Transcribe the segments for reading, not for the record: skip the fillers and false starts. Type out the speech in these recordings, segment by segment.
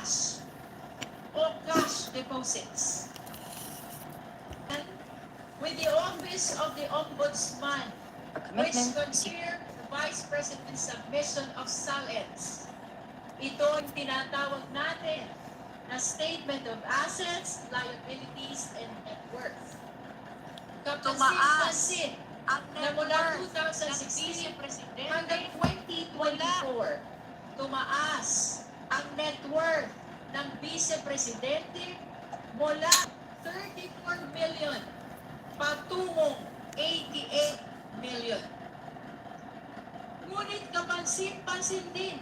cash o cash deposits. And with the Office of the Ombudsman, which consider the Vice President's submission of SALEDs, ito ang tinatawag natin na Statement of Assets, Liabilities, and Net Worth. Kapansin-pansin na mula 2016 hanggang 2024, tumaas ang net worth ng Vice Presidente mula 34 million patungong 88 million. Ngunit kapansin-pansin din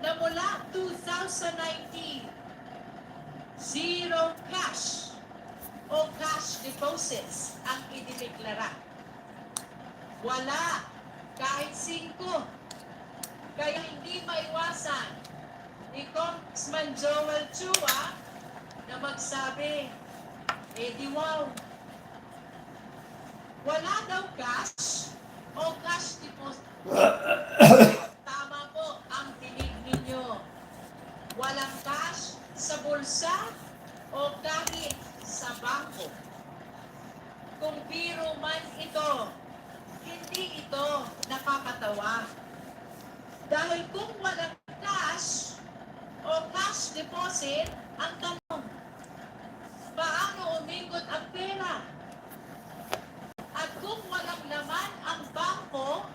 na mula 2019, zero cash o cash deposits ang idineklara. Wala kahit 5. Kaya hindi maiwasan ni Congressman Joel Chua na magsabi, wow, wala daw cash o cash deposit. Tama po ang tinig ninyo. Walang cash sa bulsa o kahit sa bangko. Kung biro man ito, hindi ito nakakatawa. Dahil kung walang cash o cash deposit, ang tanong, paano umikot ang pera? At kung walang laman ang bangko,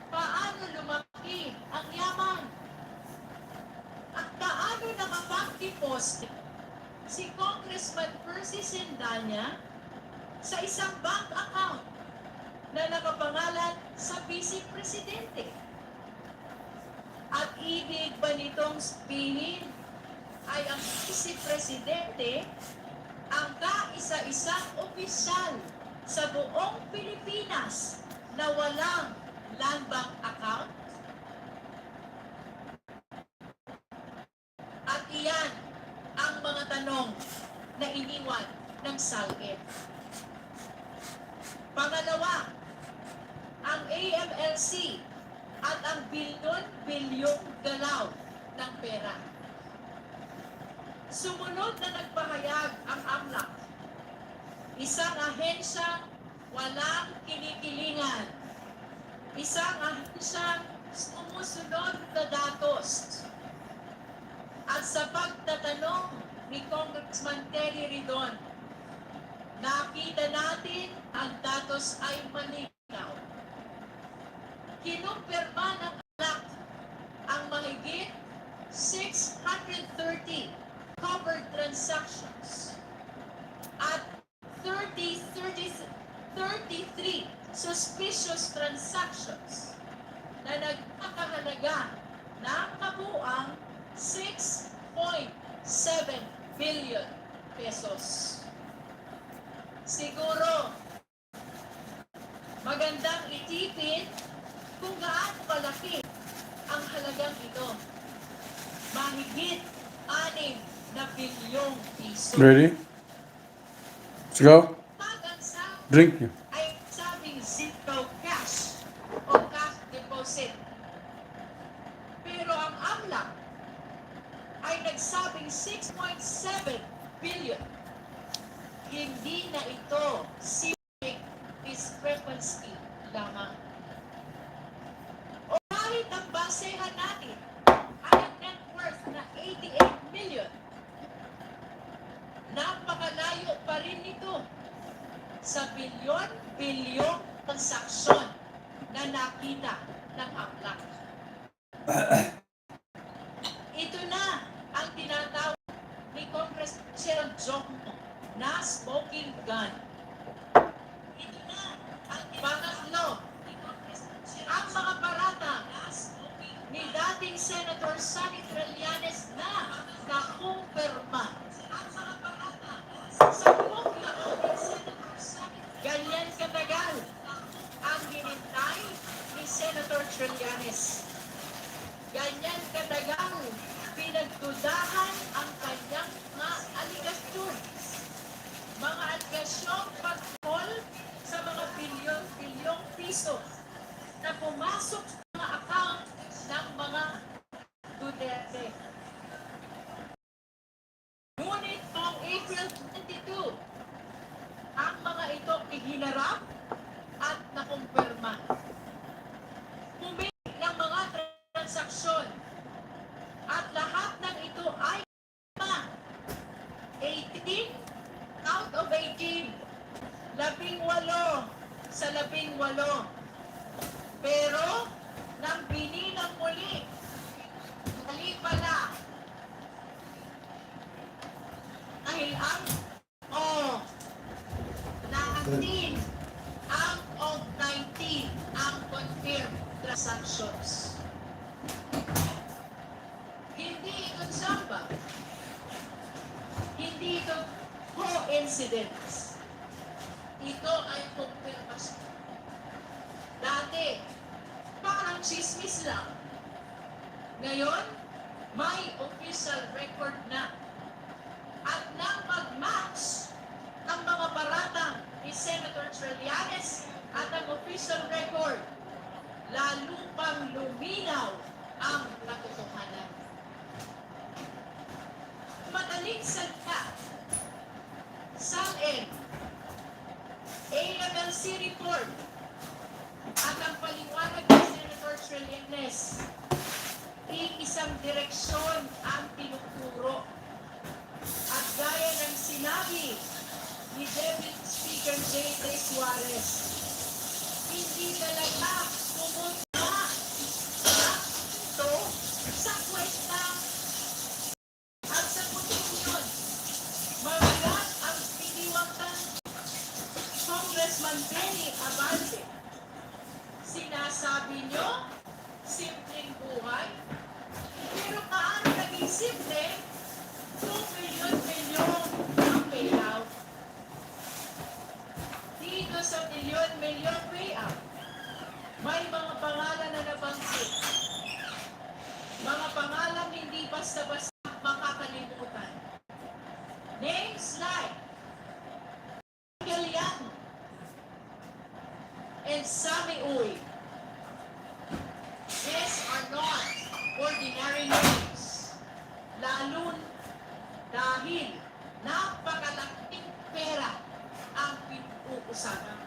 paano lumaki ang yaman? At paano nakapag-deposit si Congressman Percy Sendanya sa isang bank account na nakapangalan sa Vice Presidente? At ibig ba nitong sabihin ay ang Vice Presidente ang kaisa-isang opisyal sa buong Pilipinas na walang land bank account? At iyan ang mga tanong na iniwan ng SALED. Pangalawa, ang AMLC at ang bilyon-bilyong galaw ng pera. Sumunod na nagpahayag ang AMLAC, isang ahensyang walang kinikilingan, isang ahensyang sumusunod na datos. At sa pagtatanong ni Congressman Terry Ridon, nakita natin ang datos ay malinaw. Kinumpirma ng AMLAC ang mahigit 630 covered transactions at 33 suspicious transactions na nagkakahalaga ng kabuuang 6.7 billion pesos. Siguro, magandang itipin kung gaano kalaki ang halagang ito. Mahigit 6 na bilyong piso. Ready? Let's go. Pag ang sabi Drink. ay sabing zero cash o cash deposit. Pero ang AMLAC ay nagsabing 6.7 billion. Hindi na ito simple discrepancy lamang. O kahit ang basehan natin ay ang net worth na 88 million, napakalayo pa rin nito sa bilyon-bilyong transaksyon na nakita ng AMLAC. Ito na ang tinatawag ni Congressman Cheryl Jokno na smoking gun. Ito na ang pangatlo, ang mga parata ni dating Senator Sonny Trillanes na nakumpirma. Sa buong laon ni Senator Sonny, ganyan katagal ang hinintay ni Senator Trillanes. Ganyan katagal pinagdudahan ang kanyang mga aligasyon. Mga aligasyong pagkol sa mga bilyon-bilyong piso na pumasok sa mga account ng mga Duterte. residents. Ito ay kumpirmasyon. Dati, parang chismis lang. Ngayon, may official record na. At nang mag-match ang mga paratang ni Senator Trillanes at ang official record, lalo pang luminaw ang katotohanan. Madaling salita, SALN, AMLC report, at ang paliwanag ni Senator Trillanes, iisang direksyon ang tinuturo. At gaya ng sinabi ni Deputy Speaker J.T. Suarez, hindi talaga pumunta ito sa kwesta at sa posisyon. Mabigat ang piniwaktan Congressman Benny Abante. Sinasabi nyo, simpleng buhay, pero paano naging simple 2 milyon ang payout? Dito sa milyon payout, may mga pangalan na nabanggit. Mga pangalan hindi basta-basta makakalimutan. Names like Galian and Sammy Uy. These are not ordinary names. Lalo dahil napakalaking pera ang pinag-uusapan.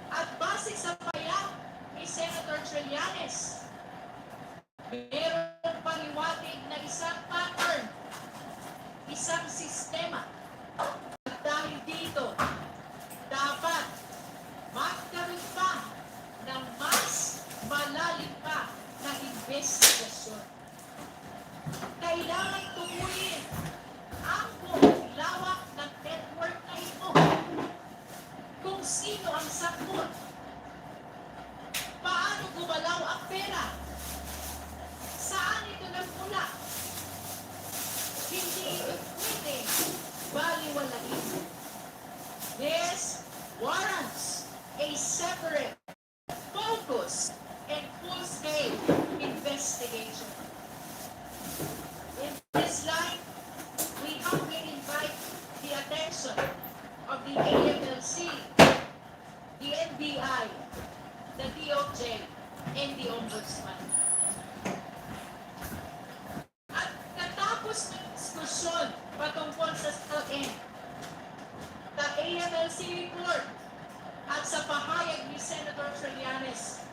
At base sa payag ni Senator Trillanes, mayroong paliwanag na isang pattern, isang sistema. At dahil dito, dapat magkaroon pa ng mas malalim pa na investigasyon. Kailangan tukuyin ang buong lawak ng network na ito. Kung sino ang sakot, paano gumalaw ang pera, saan ito nagmula, hindi ito pwede baliwalain. This warrants a separate, focused, and full-scale investigation. In this line, we humbly invite the attention of the AMLC, the NBI, the DOJ, and the Ombudsman. At katapos ng diskusyon patungkol sa SALN, the AMLC report, at sa pahayag ni Senator Trillanes,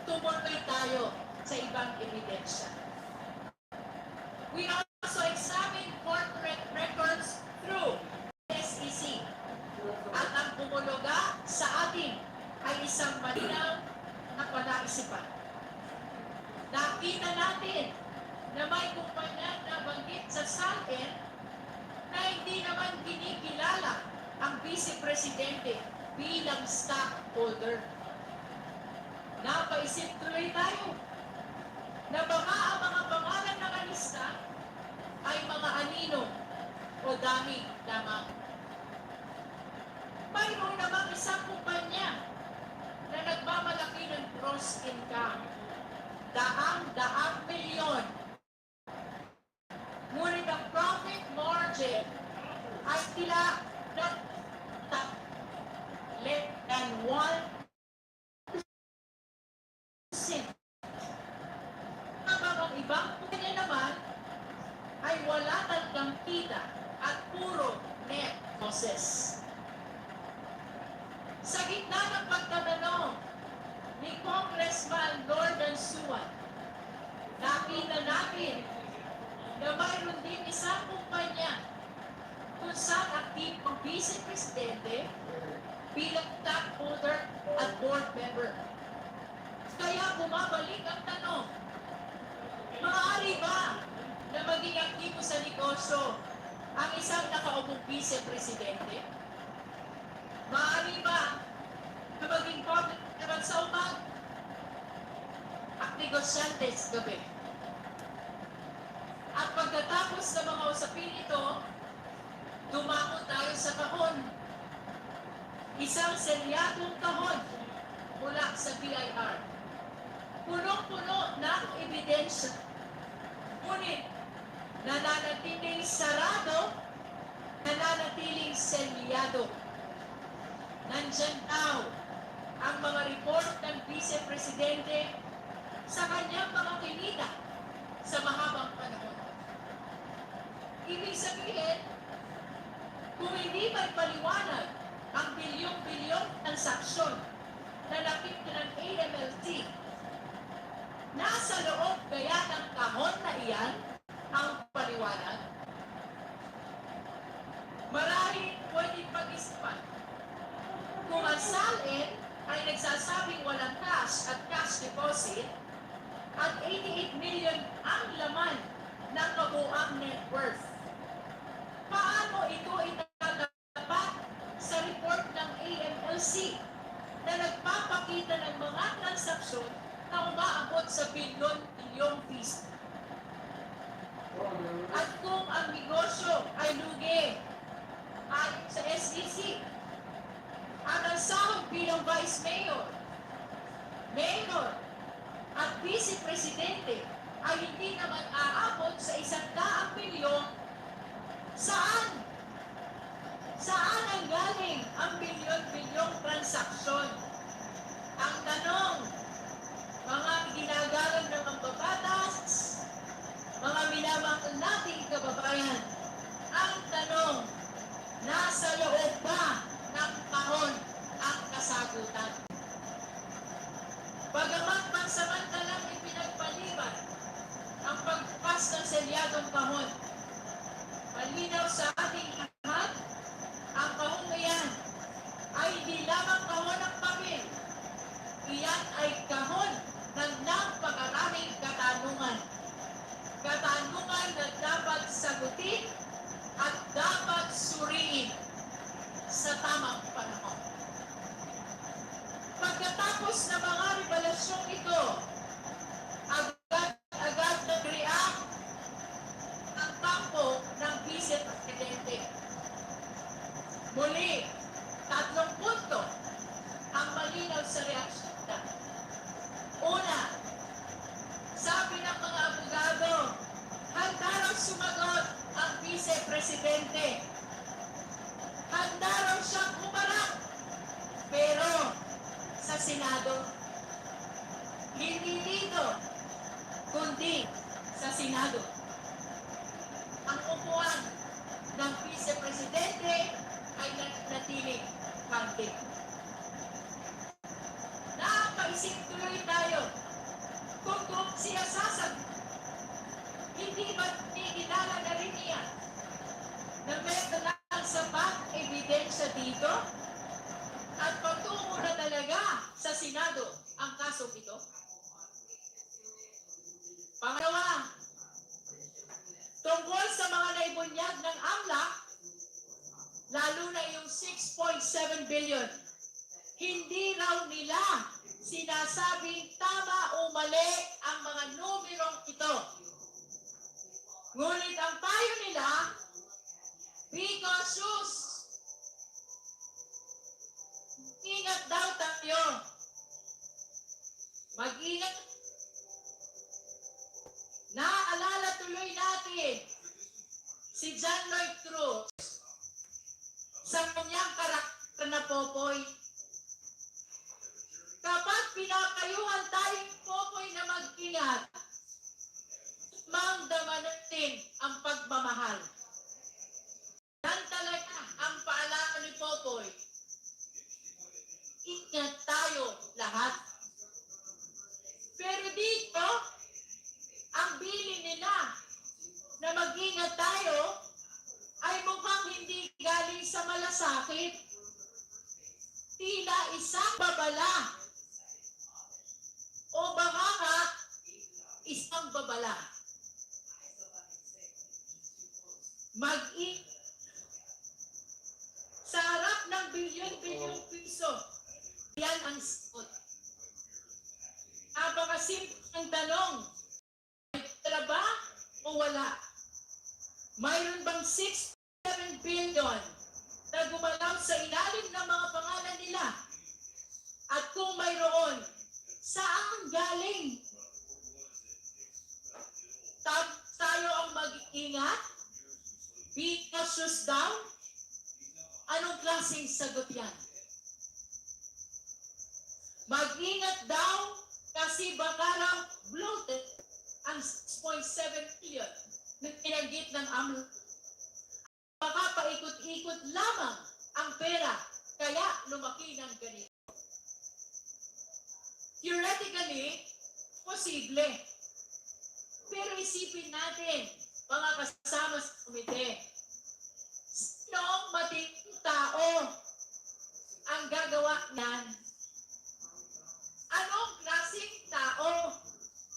tumuloy tayo sa ibang ebidensya. We also examine corporate records through SEC. At ang bumuluga sa atin ay isang malinaw na panaisipan. Nakita natin na may kumpanya na banggit sa SALN na hindi naman kinikilala ang Vice Presidente bilang stockholder. Napaisip tuloy tayo na baka ang mga pangalan ng alista ay mga anino o dami lamang. Mayroon namang isang kumpanya na nagmamalaki ng gross income, daang milyon. Ngunit ang profit margin ay tila less than 1%. Habang ang ibang kumpanya naman ay wala talagang kita at puro net losses. Sa gitna ng pagtatanong ni Congressman Lordan Suwan, nakita natin na mayroon din isang kumpanya kung saan aktibong Vice Presidente bilang stockholder at board member. Kaya bumabalik ang tanong, maaari ba na maging aktibo sa negosyo ang isang nakaupong Vice Presidente? Maaari ba na maging public naman sa umag at negosyante sa gabi? At pagkatapos ng mga usapin ito, Dumako tayo sa kahon. Isang selyadong kahon mula sa BIR. Punong-puno ng ebidensya. Ngunit, nananatiling sarado, nananatiling selyado. Nandyan daw ang mga report ng Vice Presidente sa kanyang mga kinita sa mahabang panahon. Ibig sabihin, kung hindi may paliwanag ang bilyong-bilyong transaksyon na napit ng AMLT, nasa loob kaya ng kahon na iyan ang paliwanag? Marahil pwedeng pag-isipan. Kung ang SALN ay nagsasabing walang cash at cash deposit, at 88 million ang laman ng kabuang net worth, paano ito itatapat sa report ng AMLC na nagpapakita ng mga transaksyon na umaabot sa bilyon-bilyong piso? At kung ang negosyo ay lugi ayon sa SEC, at ang sahod bilang Vice Mayor, Mayor, at Vice Presidente ay hindi naman aabot sa 100 milyon, saan? Saan ang galing ang bilyon-bilyong transaksyon? Ang tanong, mga ginagalang ng mambabatas, mga minamahal nating kababayan, ang tanong, nasa loob ba ng kahon ang kasagutan? Bagamat pansamantalang ipinagpaliban ang pagbukas ng selyadong kahon, malinaw sa ating lahat, ang kahon na yan ay hindi lamang kahon ng papel. Iyan ay kahon ng napakaraming katanungan. Katanungan na dapat sagutin at dapat suriin sa tamang panahon. Pagkatapos ng mga revelasyong ito, agad nag-react ang kampo ng Vice Presidente. Muli, 3 punto ang malinaw sa reaksyon. Una, sabi ng mga abogado, handa raw sumagot ang Vice Presidente. Handa raw siyang humarap, pero sa Senado. Hindi dito, kundi sa Senado. Ang upuan ng Vice Presidente ay nanatiling kante. Nakaisip tuloy tayo kung siya sasagot. Hindi ba tinigilala na rin niya na meron lang sapat ebidensya dito? At patungo na talaga sa Senado ang kasong ito? Pangalawa, tungkol sa mga naibunyag ng AMLAC, lalo na yung 6.7 billion, hindi raw nila sinasabing tama o mali ang mga numerong ito. Ngunit ang payo nila, be cautious. Ingat daw tayo. Mag-ingat. Naaalala tuloy natin si John Lloyd Cruz sa kanyang karakter na Popoy. Kapag pinapayuhan tayong Popoy na mag-ingat, mamdaman natin ang pagmamahal. Yan talaga ang paalala ni Popoy. Ingat tayo lahat. Pero dito, ang bilin nila na mag-ingat tayo ay mukhang hindi galing sa malasakit. Tila isang babala o baka nga isang babala. Mag-ingat sa harap ng bilyon-bilyong piso. Yan ang sagot. Napakasimple ang tanong, may pera ba o wala? Mayroon bang 6-7 billion milyon na gumalaw sa ilalim ng mga pangalan nila. At kung mayroon, saan galing? Tayo ang mag-ingat? Be cautious daw? Anong klaseng sagot yan? Mag-ingat daw kasi baka raw bloated ang 6.7 billion na pinanggit ng AMLO. Baka paikot-ikot lamang ang pera kaya lumaki ng ganito. Theoretically, posible. Pero isipin natin, mga kasama sa komite, sinong matinong tao ang gagawa niyan? Anong klaseng tao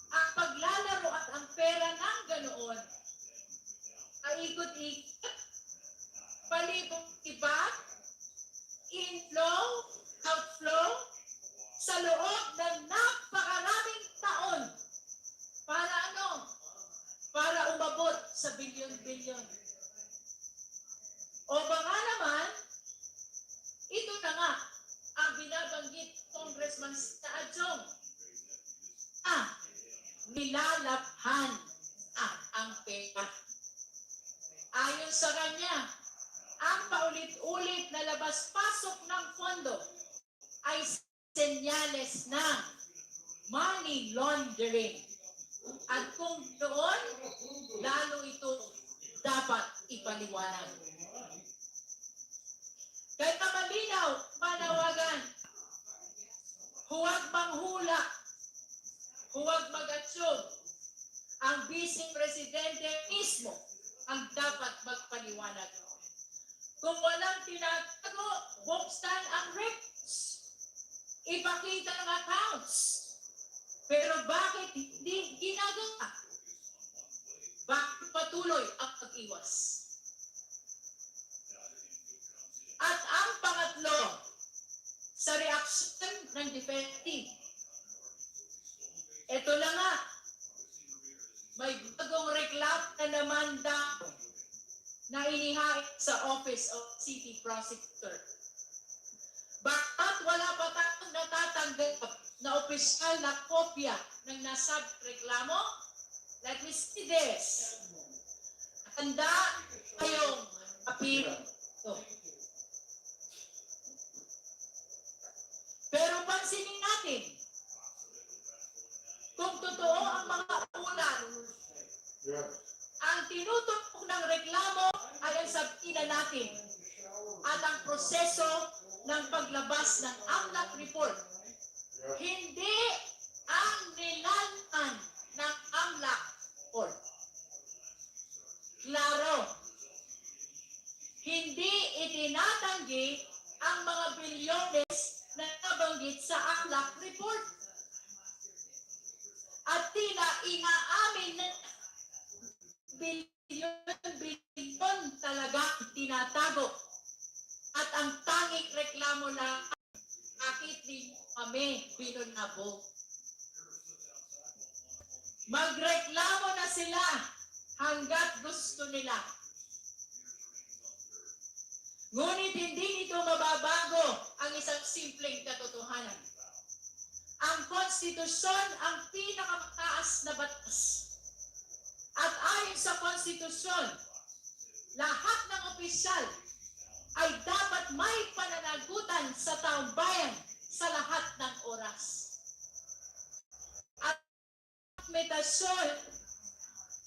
ang paglalaro at ang pera ng ganoon? Ay ikot-ikot, palibong iba, inflow, outflow, sa loob ng napakaraming taon. Para ano? Para umabot sa bilyon-bilyon. O baka naman, ito na nga ang binabanggit Congressman Adjong. Nilalaphan ang pera. Ayon sa kanya, ang paulit-ulit na labas-pasok ng pondo ay senyales ng money laundering. At kung doon, lalo ito dapat ipaliwanag. Kaya malinaw, panawagan, huwag manghula, huwag mag-atsyon. Ang bising presidente mismo ang dapat magpaliwanag. Kung walang tinatago, buksan ang records. Ipakita ang accounts. Pero bakit hindi ginagawa? Bakit patuloy ang pag-iwas? At ang pangatlo, sa reaksyon ng defensive. Ito na nga, may bagong reklam na naman daw na inihain sa Office of City Prosecutor. Bakit wala pa tayong natatanggap na opisyal na kopya ng nasabing reklamo? Let me see this. Handa kayong appeal. Pero pansinin natin, kung totoo ang mga ulat, ang tinututok ng reklamo ay ang sabina natin at ang proseso ng paglabas ng AMLAC report. Hindi ang nilalaan ng AMLAC report. Klaro, hindi itinatanggi ang mga bilyones na nabanggit sa AMLAC report. At tila inaamin na bilyon talaga tinatago. At ang tanging reklamo lang, bakit din kami binunabo? Magreklamo na sila hanggat gusto nila. Ngunit hindi nito mababago ang isang simpleng katotohanan. Ang konstitusyon ang pinakamataas na batas. At ayon sa konstitusyon, lahat ng opisyal ay dapat may pananagutan sa taong bayan sa lahat ng oras. At metasyon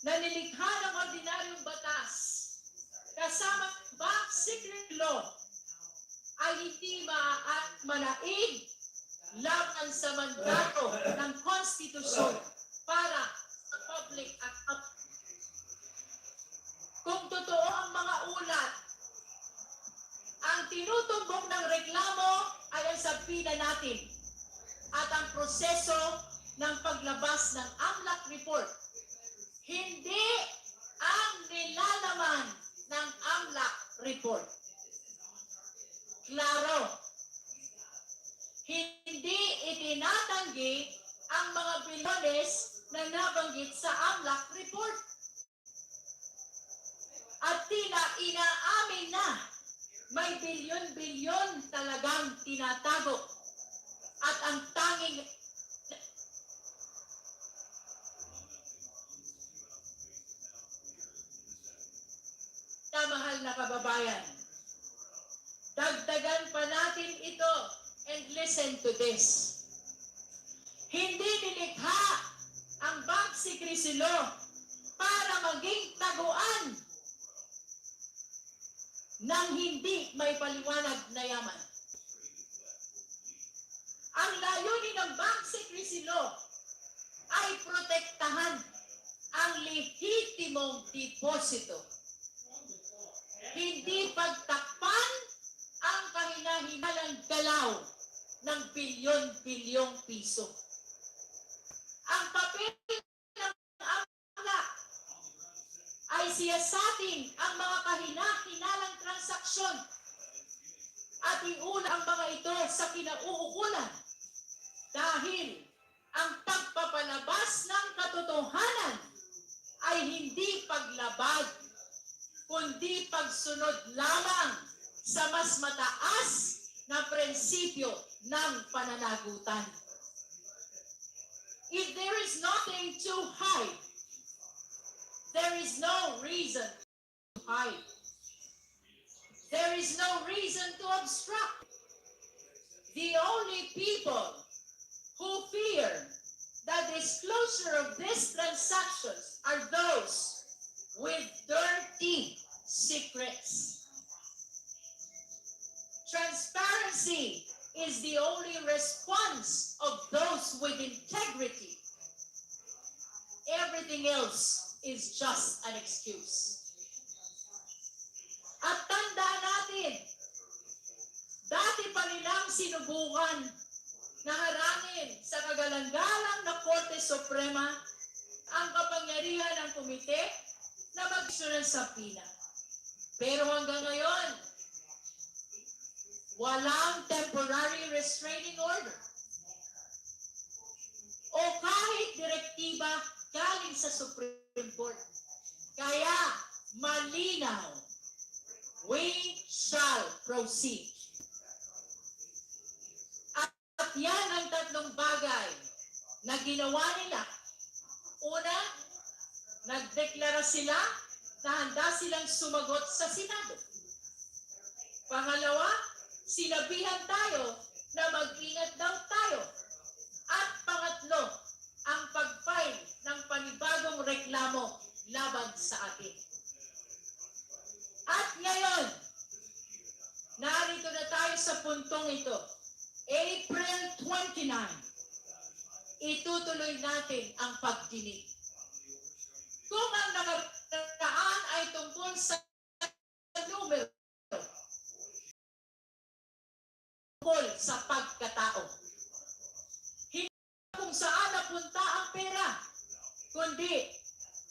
na nilikha ng ordinaryong batas kasama back secret law ay hindi manaig laban sa mandato ng konstitusyon para sa public account. Kung totoo ang mga ulat, ang tinutumbok ng reklamo ay ang sabina natin at ang proseso ng paglabas ng AMLAC report. Hindi ang nilalaman ng AMLAC report. Klaro, hindi itinatanggi ang mga bilyones na nabanggit sa AMLAC report. At tila inaamin Tunay na may bilyon-bilyon talagang tinatago. At ang tanging na mahal na kababayan, dagdagan pa natin ito and listen to this. Hindi nilikha ang Bank Secret Law para maging taguan ng hindi may paliwanag na yaman. Ang layunin ng Bank Secret Law ay protektahan ang lehitimong deposito. Hindi pagtakpan ang kahina-hinalang galaw ng bilyon-bilyong piso. Ang papel ng AMLA ay siyasatin ang mga kahina-hinalang transaksyon at iuna ang mga ito sa kinauukulan dahil ang pagpapalabas ng katotohanan ay hindi paglabag kundi pagsunod lamang sa mas mataas na prinsipyo ng pananagutan. If there is nothing to hide, there is no reason to hide. There is no reason to obstruct. The only people who fear the disclosure of these transactions are those with dirty secrets. Transparency is the only response of those with integrity. Everything else is just an excuse. At tandaan natin, dati pa nilang sinubukan na harangin sa kagalang-galang na Korte Suprema ang kapangyarihan ng komite na mag-issue ng subpoena. Pero hanggang ngayon, walang temporary restraining order o kahit direktiba galing sa Supreme Court. Kaya malinaw, we shall proceed. At yan ang tatlong bagay na ginawa nila. Una, nagdeklara sila na handa silang sumagot sa Senado. Pangalawa, sinabihan tayo na mag-ingat daw tayo. At pangatlo, ang pag-file ng panibagong reklamo laban sa atin. At ngayon, narito na tayo sa puntong ito. April 29, itutuloy natin ang pagdinig. Kung ang nakaraan ay tungkol sa numero, tungkol sa pagkatao. Hindi kung saan napunta ang pera, kundi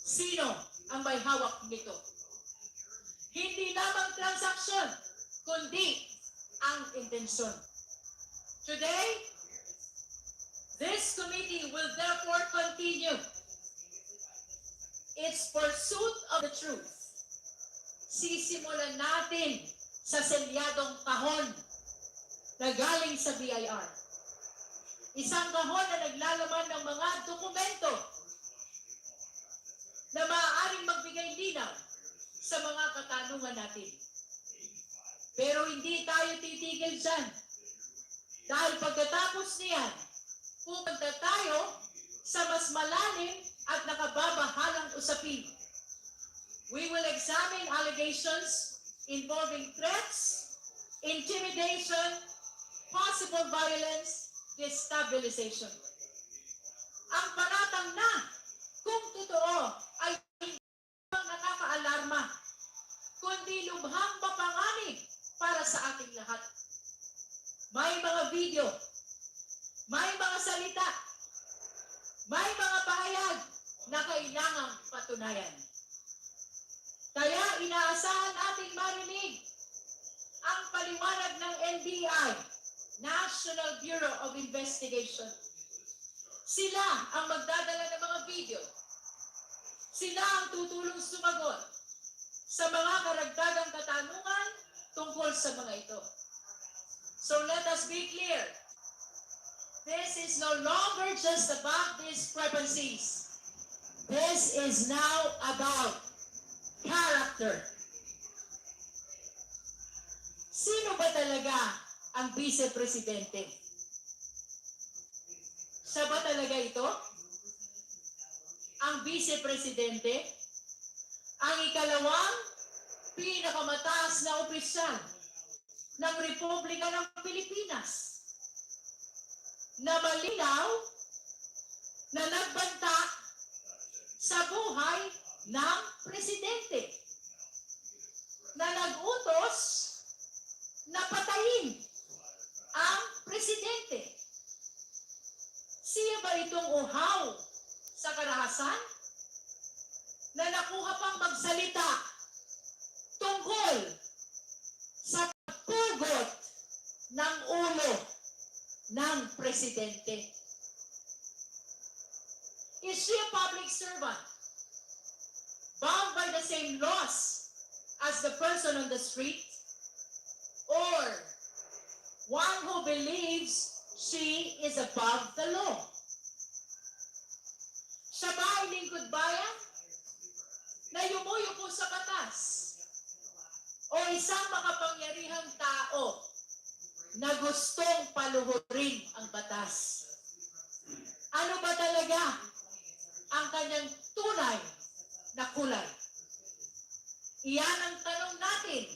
sino ang may hawak nito. Hindi lamang transaksyon, kundi ang intensyon. Today, this committee will therefore continue its pursuit of the truth. Sisimulan natin sa selyadong kahon na galing sa BIR. Isang kahon na naglalaman ng mga dokumento na maaaring magbigay linaw sa mga katanungan natin. Pero hindi tayo titigil dyan. Dahil pagkatapos niyan, pupunta tayo sa mas malalim at nakababahalang usapin. We will examine allegations involving threats, intimidation, possible violence, destabilization. Ang paratang na, kung totoo, ay hindi lang nakakaalarma, kundi lubhang mapanganib para sa ating lahat. May mga video, may mga salita, may mga pahayag na kailangang patunayan. Kaya inaasahan nating marinig ang paliwanag ng NBI, National Bureau of Investigation. Sila ang magdadala ng mga video. Sila ang tutulong sumagot. sa mga karagdagang katanungan tungkol sa mga ito. So let us be clear. This is no longer just about discrepancies. This is now about character. Sino ba talaga ang vice-presidente? Siya ba talaga ito? Ang vice-presidente? Ang ikalawang pinakamataas na opisyal ng Republika ng Pilipinas na malinaw na nagbanta sa buhay ng presidente na nag-utos na patayin ang presidente. Siya ba itong uhaw sa karahasan na nakuha pang magsalita tungkol sa pagpugot ng ulo ng presidente? Is she a public servant bound by the same laws as the person on the street? Or one who believes she is above the law? Siya ba ay lingkod bayan na yumuyuko sa batas? O isang makapangyarihang tao na gustong paluhurin ang batas? Ano ba talaga ang kanyang tunay na kulay? Iyan ang tanong natin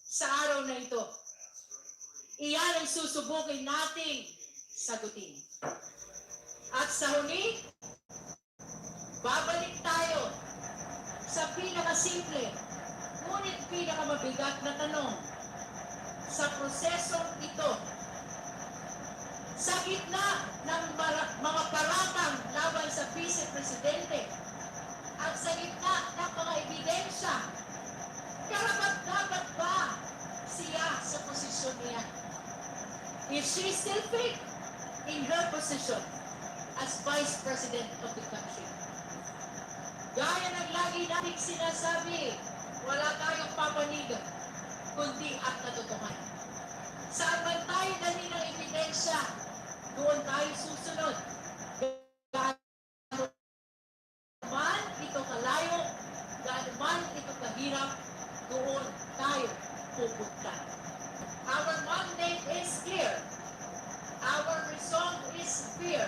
sa araw na ito. Iyan ang susubukin nating sagutin. At sa huli, babalik tayo sa pinakasimple, ngunit pinakamabigat na tanong sa prosesong ito. Sa gitna ng mga paratang laban sa vice-presidente at sa gitna ng mga ebidensya, karapat-dapat ba siya sa posisyon niya? Is she still fit in her position as Vice President of the country? Gaya ng lagi nating sinasabi, wala tayong papanigan, kundi ang katotohanan. Saan man tayo dali ng ebidensya, doon tayo susunod. Gaano man ito kalayo, gaano man ito kahirap, doon tayo pupunta. Our mandate is clear. Our resolve is clear.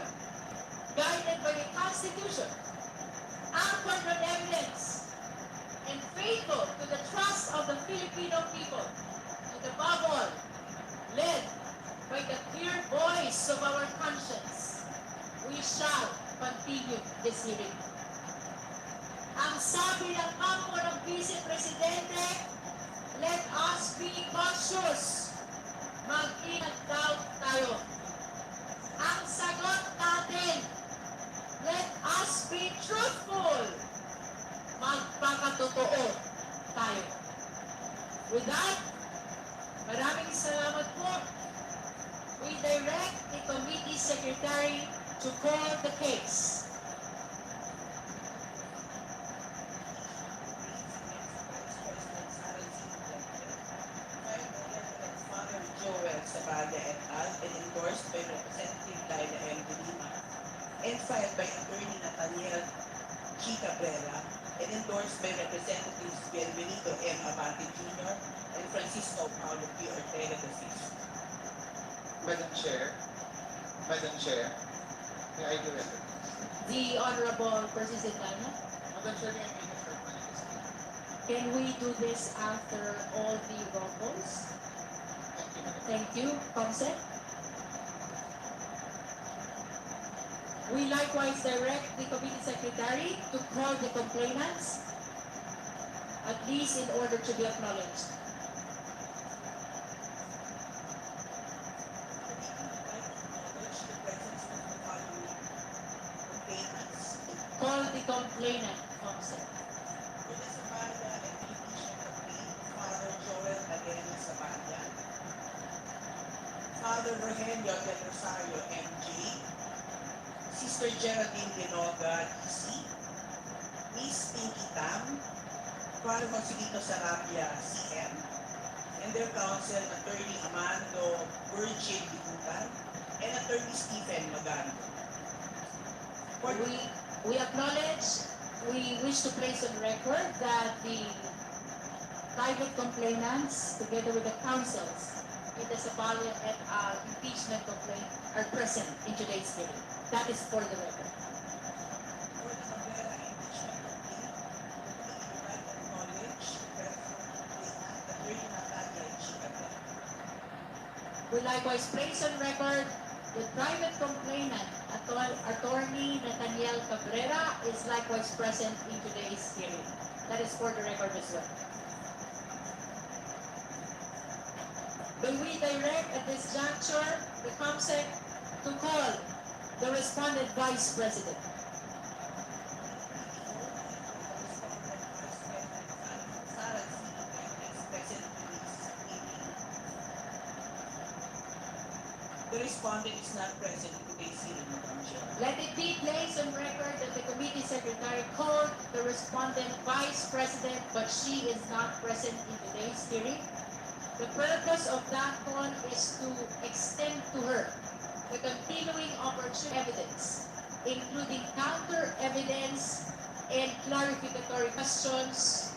Guided by the Constitution, anchored on evidence, and faithful to the trust of the Filipino people, and above all, led by the clear voice of our conscience, we shall continue this hearing. Ang sabi ng kampo ng Vice-Presidente, let us be cautious. Mag-ingat daw tayo. Ang sagot natin, let us be truthful. Magpakatotoo tayo. With that, maraming salamat po. We direct the committee secretary to call the case. Father Joel Sabada et al. And endorsed by Representative Laila M. De Lima and filed by Attorney Nathaniel G. Cabrera and endorsed by Representatives Bienvenido M. Abante Jr. and Francisco Paulo P. Ortega de Cis. Madam Chair, may I do it? The Honorable President Lana, Madam Chair, may I make a short manifestation? can we do this after all the roll calls? Thank you, Madam. Thank you, Concept. We likewise direct the committee secretary to call the complainants, at least in order to be acknowledged. Call the complainant, Concept. Father Joel Adena Sabada, Father Rogelio del Rosario MG, Sister Geraldine Dinoga DC, Miss Pinky Tam, Papalo Consilito Sarabia, CM, and their counsel, Attorney Amando Virgin Bigutan, and Attorney Stephen Magano. For the We acknowledge, we wish to place on record that the private complainants, together with the counsels in the Zabalia et al. Impeachment complaint, are present in today's hearing. That is for the record. For the Cabrera impeachment complaint, the committee would like to acknowledge the presence of complainant, Attorney Natalia G. Cabrera. We likewise place on record the private complainant, Attorney Nathaniel Cabrera, is likewise present in today's hearing. That is for the record as well. Will we direct at this juncture the COMSEC to call the respondent Vice President? The respondent is not present in today's hearing, Madam Chair. Let it be placed on record that the committee secretary called the respondent Vice President, but she is not present in today's hearing. The purpose of that call is to extend to her the continuing opportunity evidence, including counter evidence and clarificatory questions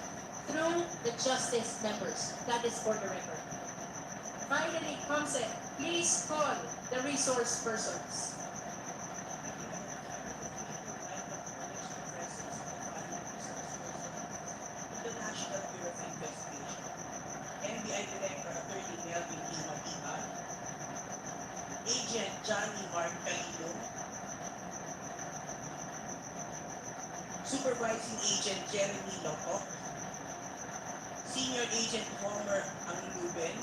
through the justice members. That is for the record. Finally, COMSEC, please call the resource persons. The National Bureau of Investigation, NBI Director Attorney Melvin D. Matiba, Agent Johnny Mark Calino, Supervising Agent Jeremy Loco, Senior Agent Homer Angluben,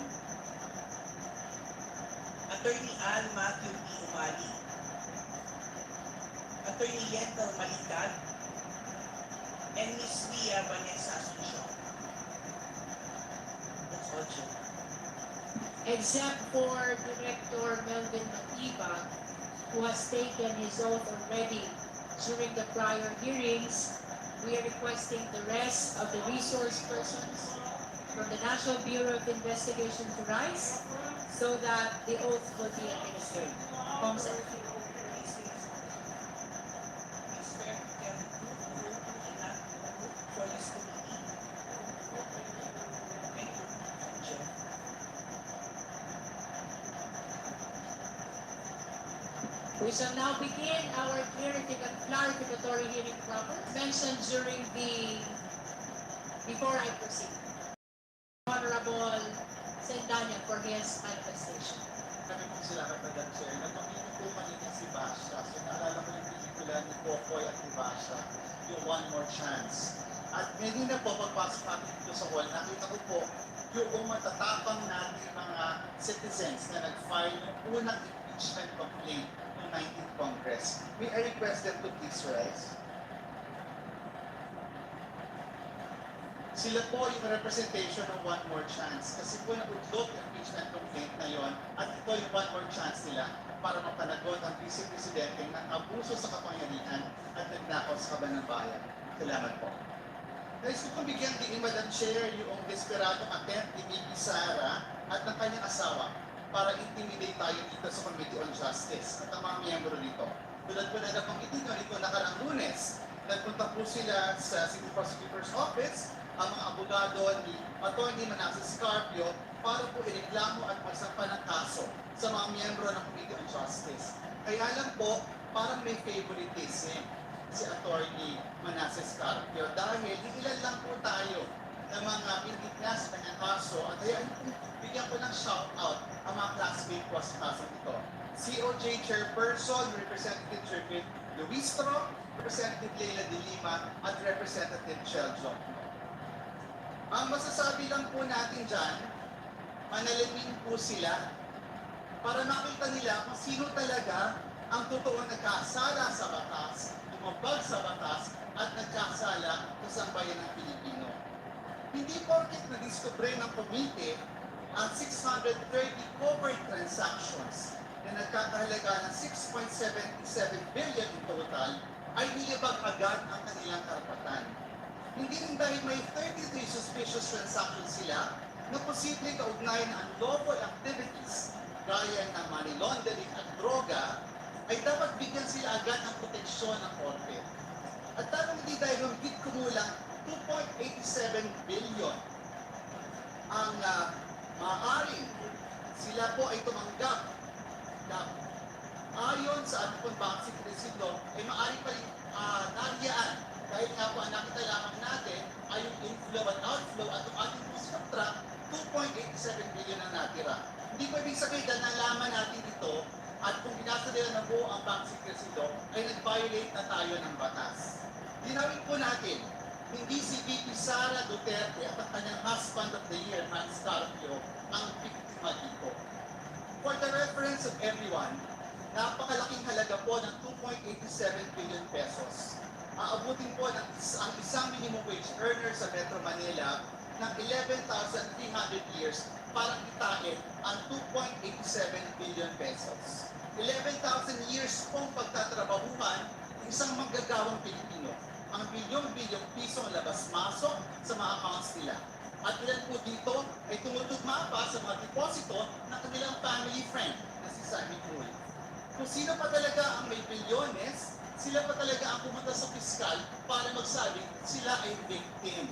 Attorney Al Matthew P. Umali, Attorney Yentel Malikad, and Miss Lia Vanessa Asuncion. That's all, Chair. Except for Director Melvin Matiba, who has taken his oath already during the prior hearings, we are requesting the rest of the resource persons from the National Bureau of Investigation to rise so that the oath will be administered. COMSEC. For this committee. Thank you, Chair. We shall now begin our clarificatory hearing proper mentioned during before I proceed. Honorable Sendanya for his manifestation. Kami po sila Madam Chair, nagpamilya po kanina si Basha. So naalala ko yung pelikula ni Popoy at ni Basha, yung One More Chance. At kanina po, pagpasok natin dito sa hall, nakita ko po yung matatapang natin mga citizens na nag-file ng unang impeachment complaint ng 19th Congress. May I request them to please rise? Sila po yung representation ng One More Chance. Kasi po nag-udlot yung impeachment complaint na yon at ito yung One More Chance nila para mapanagot ang Vice Presidente ng abuso sa kapangyarihan at nagnakaw sa kaban ng bayan. Salamat po. Nais ko pong bigyan din, Madam Chair, yung desperadong attempt ni Miki Sara at ng kanyang asawa para intimidate tayo dito sa Committee on Justice at ang mga miyembro dito. Tulad po na napanggitin nyo nito nakarang Lunes, nagpunta po sila sa City Prosecutor's Office, ang mga abogado ni Atty. Manasseh Scarpio para po ireklamo at magsampa ng kaso sa mga miyembro ng Committee on Justice. Kaya lang po, parang may favoritism si Atty. Manasseh Scarpio dahil ilan lang po tayo ng mga pinigna sa kanyang kaso at hayaan po bigyan ko ng shout-out ang mga classmate ko sa kaso ito. COJ Chairperson, Representative Jervin Luistro, Representative Leila de Lima, at Representative Chel Jokno. Ang masasabi lang po natin dyan, manalamin po sila para makita nila kung sino talaga ang totoong nagkasala sa batas, lumabag sa batas, at nagkasala sa sambayan ng Pilipino. Hindi porket na-discover ng komite ang 630 covert transactions na nagkakahalaga ng 6.77 billion in total ay nilibag agad ang kanilang karapatan. Hindi rin dahil may 33 suspicious transactions sila na posibleng kaugnayan ng unlawful activities gaya ng money laundering at droga, ay dapat bigyan sila agad ng proteksyon ng korte. At tanong hindi dahil humigit kumulang 2.87 billion ang maaaring sila po ay tumanggap na ayon sa ating pong Bank Secrecy Law ay maaaring pa rin nariyaan dahil nga po ang nakita lamang natin ay yung inflow at outflow at yung ating po subtract 2.87 billion ang natira. Hindi po ibig sabihin dahil nalaman natin ito at kung binasa nila na buo ang Bank Secrecy Law ay nag-violate na tayo ng batas. Linawin po natin, hindi si VP Sara Duterte at ang kanyang husband of the year, Max Carpio, ang biktima dito. For the reference of everyone, napakalaking halaga po ng 2.87 billion pesos. Aabutin po ng ang isang minimum wage earner sa Metro Manila ng 11,300 years para kitain ang 2.87 billion pesos. 11,000 years pong pagtatrabahuhan ng isang manggagawang Pilipino. Ang bilyong-bilyong pisong labas-masok sa mga accounts nila. At ilan po dito ay tumutugma pa sa mga deposito ng kanilang family friend na si Sammy Cool. Kung sino pa talaga ang may bilyones, sila pa talaga ang pumunta sa piskal para magsabi sila ay victim.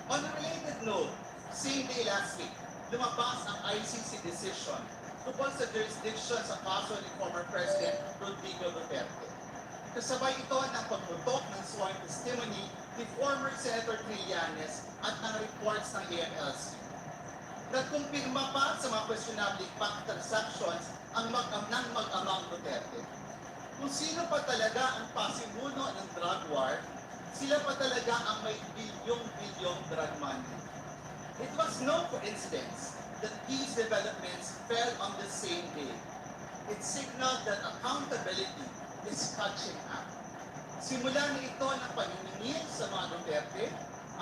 On a related note, same day last week, lumabas ang ICC decision tungkol sa jurisdiction sa kaso ni former President Rodrigo Duterte. Kasabay ito ng pagtutok ng sworn testimony ni former Senator Trillanes at ng reports ng AMLC. Nagkumpirma pa sa mga questionable bank transactions ang mag-amang Duterte. Kung sino pa talaga ang pasimuno ng drug war, sila pa talaga ang may bilyong-bilyong drug money. It was no coincidence that these developments fell on the same day. It signaled that accountability is catching up. Simula na ito ng paniningil sa mga Duterte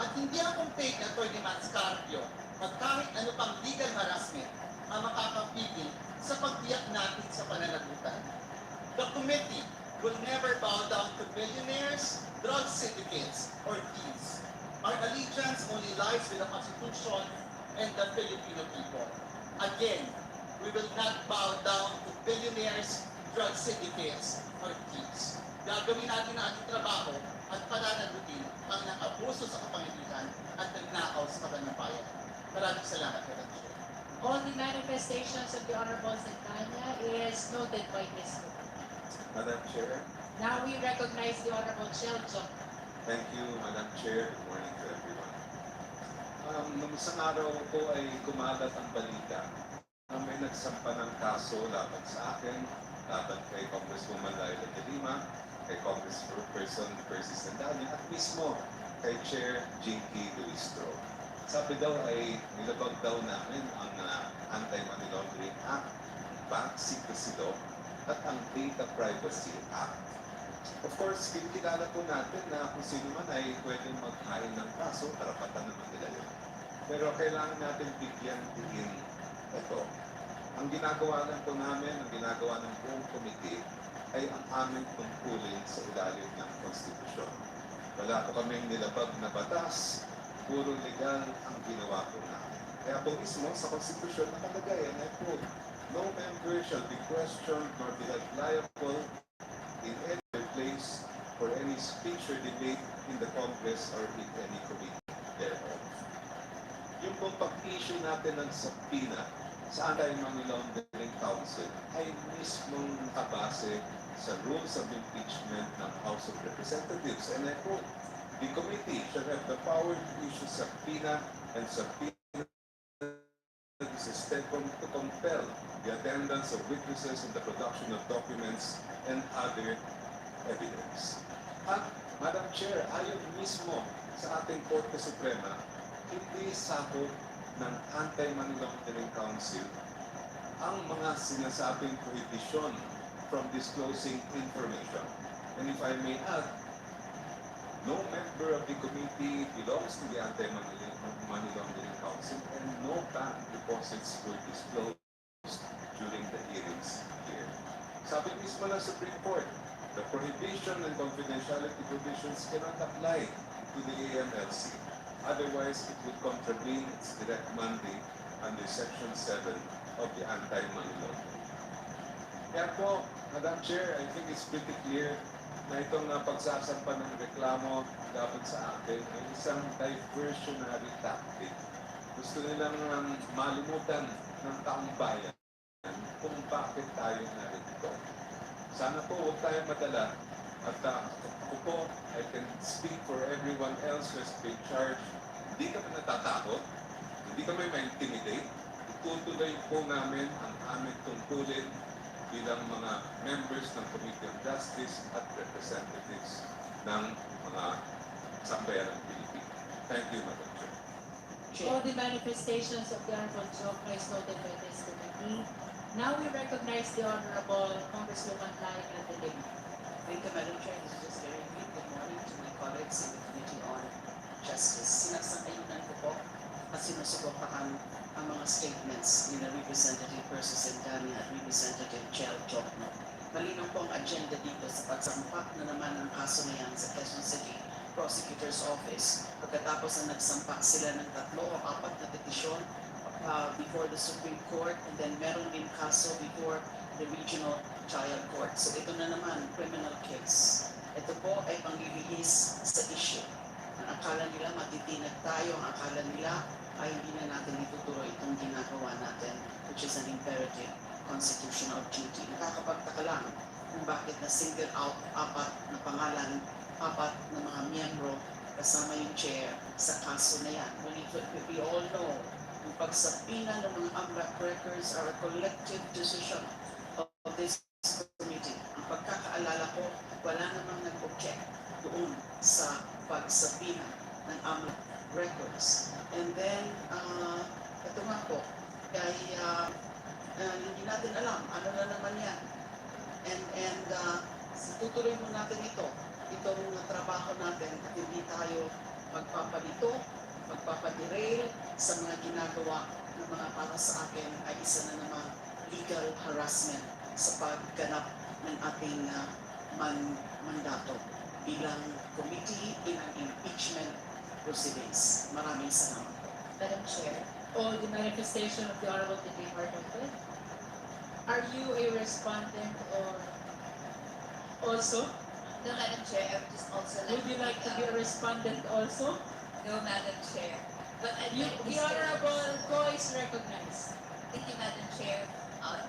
at hindi ang take na ito ni Max Carpio at kahit ano pang legal harassment ang makakapigil sa pagtiyak natin sa pananagutan. The committee will never bow down to billionaires, drug syndicates, or thieves. Our allegiance only lies with the Constitution and the Filipino people. Again, we will not bow down to billionaires, drug syndicates, or thieves. Gagawin natin ang ating trabaho at pananagutin ang nang-abuso sa kapangyarihan at nagnakaw sa kanyang bayan. Maraming salamat, Madam Chair. All the manifestations of the Honorable Santana is noted by this group. Madam Chair, Now we recognize the Honorable Chelcho. thank you, Madam Chair. Good morning to everyone. Nung isang araw po ay kumalat ang balita na may nagsampa ng kaso laban sa akin, laban kay Congresswoman Laila de Lima, kay Congressperson Percy Sandani, at mismo kay Chair Jinky Luistro. Sabi daw ay nilabag daw namin ang Anti-Money Laundering Act, Bank Secrecy Law, at ang Data Privacy Act. Of course, kilala po natin na kung sino man ay pwedeng maghain ng kaso, karapatan naman nila yun. Pero kailangan natin bigyan din ito. Ang ginagawa lang po namin, ang ginagawa ng buong committee, ay ang aming tungkulin sa ilalim ng konstitusyon. Wala po kaming nilabag na batas, puro legal ang ginawa po namin. Kaya po mismo sa konstitusyon nakalagay, and I quote, "No member shall be questioned nor be held liable in any place for any speech or debate in the Congress or in any committee thereof." Yung pong pag-issue natin ng subpoena sa Anti-Money Laundering Council ay mismong nakabase sa rules of impeachment ng House of Representatives. And I quote, "The committee shall have the power to issue subpoena and subpoena to compel the attendance of witnesses and the production of documents and other evidence." At, Madam Chair, ayon mismo sa ating Korte Suprema, hindi sahod ng Anti-Money Laundering Council ang mga sinasabing prohibition from disclosing information. And if I may add, no member of the committee belongs to the Anti-Money Laundering Council, and no bank deposits were disclosed during the hearings here. Sabi mismo ng Supreme Court, the prohibition and confidentiality provisions cannot apply to the AMLC. Otherwise, it would contravene its direct mandate under Section 7 of the Anti-Money Laundering. Kaya po, Madam Chair, I think it's pretty clear na itong pagsasampa ng reklamo dapat sa akin ay isang diversionary tactic. Gusto nilang malimutan ng taong bayan kung bakit tayo narito. Sana po huwag tayong madala at ako po, I can speak for everyone else who has been charged. Hindi kami natatakot, hindi kami ma-intimidate. Itutuloy po namin ang aming tungkulin bilang mga members ng Committee on Justice at representatives ng mga sambayan ng Pilipinas. Thank you, Madam Chair. All the manifestations of the Honorable Joke is noted by this committee. Now we recognize the Honorable Congresswoman Lai Adelim. Thank you, Madam Chair. This is just very brief. Good morning to my colleagues in the Committee on Justice. Sinasang-ayunan ko po at sinusuportahan ang mga statements ni na Representative Persis Endani at Representative Chel Jokno. Malinaw po ang agenda dito sa pagsampak na naman ng kaso na yan sa Quezon City Prosecutor's Office. Pagkatapos na nagsampak sila ng 3 o 4 na petisyon before the Supreme Court, and then meron din kaso before the Regional Trial Court. So ito na naman, criminal case. Ito po ay panglilihis sa issue. Ang akala nila matitinag tayo, ang akala nila ay hindi na natin itutuloy itong ginagawa natin, which is an imperative constitutional duty. Nakakapagtaka lang kung bakit na single out 4 na pangalan, 4 na mga miyembro kasama yung chair sa kaso na yan. We all know yung pagsapina ng mga AMLAC records are a collective decision of this committee. Ang pagkakaalala ko, wala namang nag-object doon sa pagsapina ng AMLAC records. And then, ito nga po, kaya hindi natin alam, ano na naman yan. And tutuloy mo natin itong trabaho natin at hindi tayo magpapalito, magpapaderail sa mga ginagawa ng mga para sa akin ay isa na namang legal harassment sa pagganap ng ating mandato bilang committee in an impeachment proceedings. Maraming salamat. Madam Chair, all the manifestation of the Honorable Titi Martin. Are you a respondent or also? No, Madam Chair, I would just also like Would you like to be a respondent also? No, Madam Chair. But I'd You, like to the say- Honorable Go is recognized. Thank you, Madam Chair.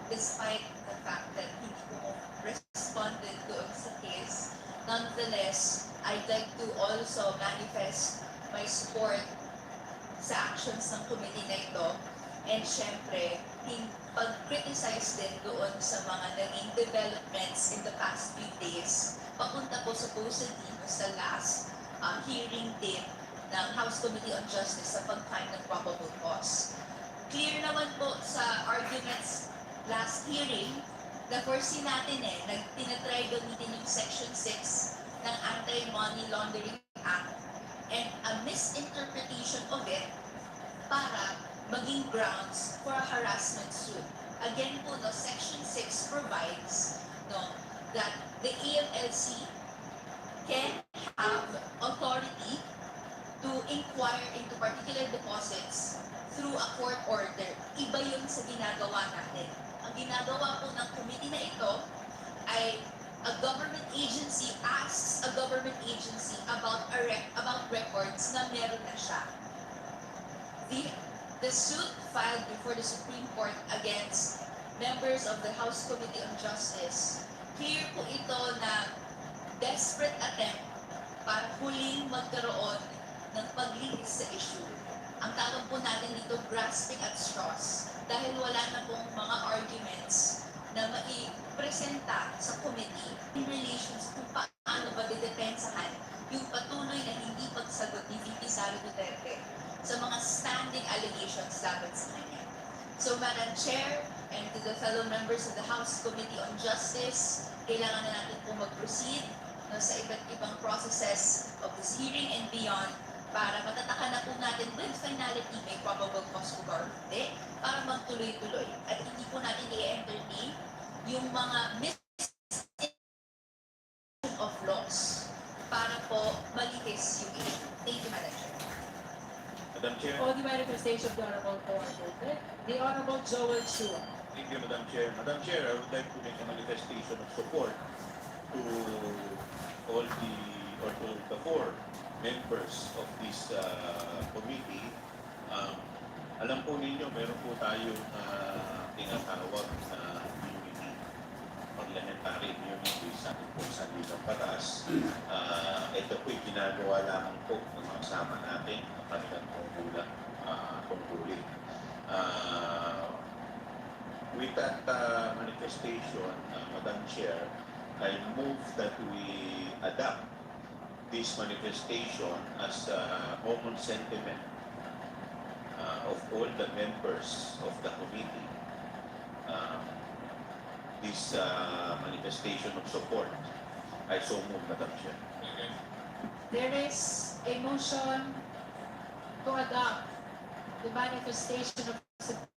Despite the fact that hindi ko responded doon sa case, nonetheless, I'd like to also manifest my support sa actions ng committee na ito. And syempre, pag-criticize din doon sa mga naging developments in the past few days, papunta po supposedly sa last hearing date ng House Committee on Justice sa pag-find ng probable cause. Clear naman po sa arguments last hearing na foresee natin tinatry gamitin yung Section 6 ng Anti-Money Laundering Act and a misinterpretation of it para maging grounds for a harassment suit. Again po, Section 6 provides that the AMLC can have authority to inquire into particular deposits through a court order. Iba yun sa ginagawa natin. Ang ginagawa po ng committee na ito ay a government agency asks a government agency about records na meron na siya. The suit filed before the Supreme Court against members of the House Committee on Justice, clear po ito na desperate attempt para huling magkaroon ng paglihis sa issue. Ang tawag po natin dito grasping at straws dahil wala na pong mga arguments na maipresenta sa committee in relation sa kung paano ba didepensahan yung patuloy na hindi pagsagot ni VP Sara Duterte sa mga standing allegations laban sa kanya. So, Madam Chair, and to the fellow members of the House Committee on Justice, kailangan na natin po mag-proceed sa iba't ibang processes of this hearing and beyond para matatakan na po natin with finality may probable cause po or hindi para magtuloy-tuloy at hindi po natin i-entertain yung mga mis of laws para po po, Malitis UP. Thank you, Madam Chair. Madam Chair. On the manifestation of the Honorable co-ordinator, the Honorable Joel Chua. Thank you, Madam Chair. Madam Chair, I would like to make a manifestation of support to all the, or to the four members of this committee. Alam po ninyo, meron po tayong tinatawag na immunity, parliamentary immunity sa ating po sa ligang batas. Ito po'y ginagawa lamang po ng mga kasama natin ang kanilang tungkulin. With that manifestation, Madam Chair, I move that we adopt this manifestation as a common sentiment of all the members of the committee. This manifestation of support, I so move, Madam Chair. There is a motion to adopt the manifestation of support.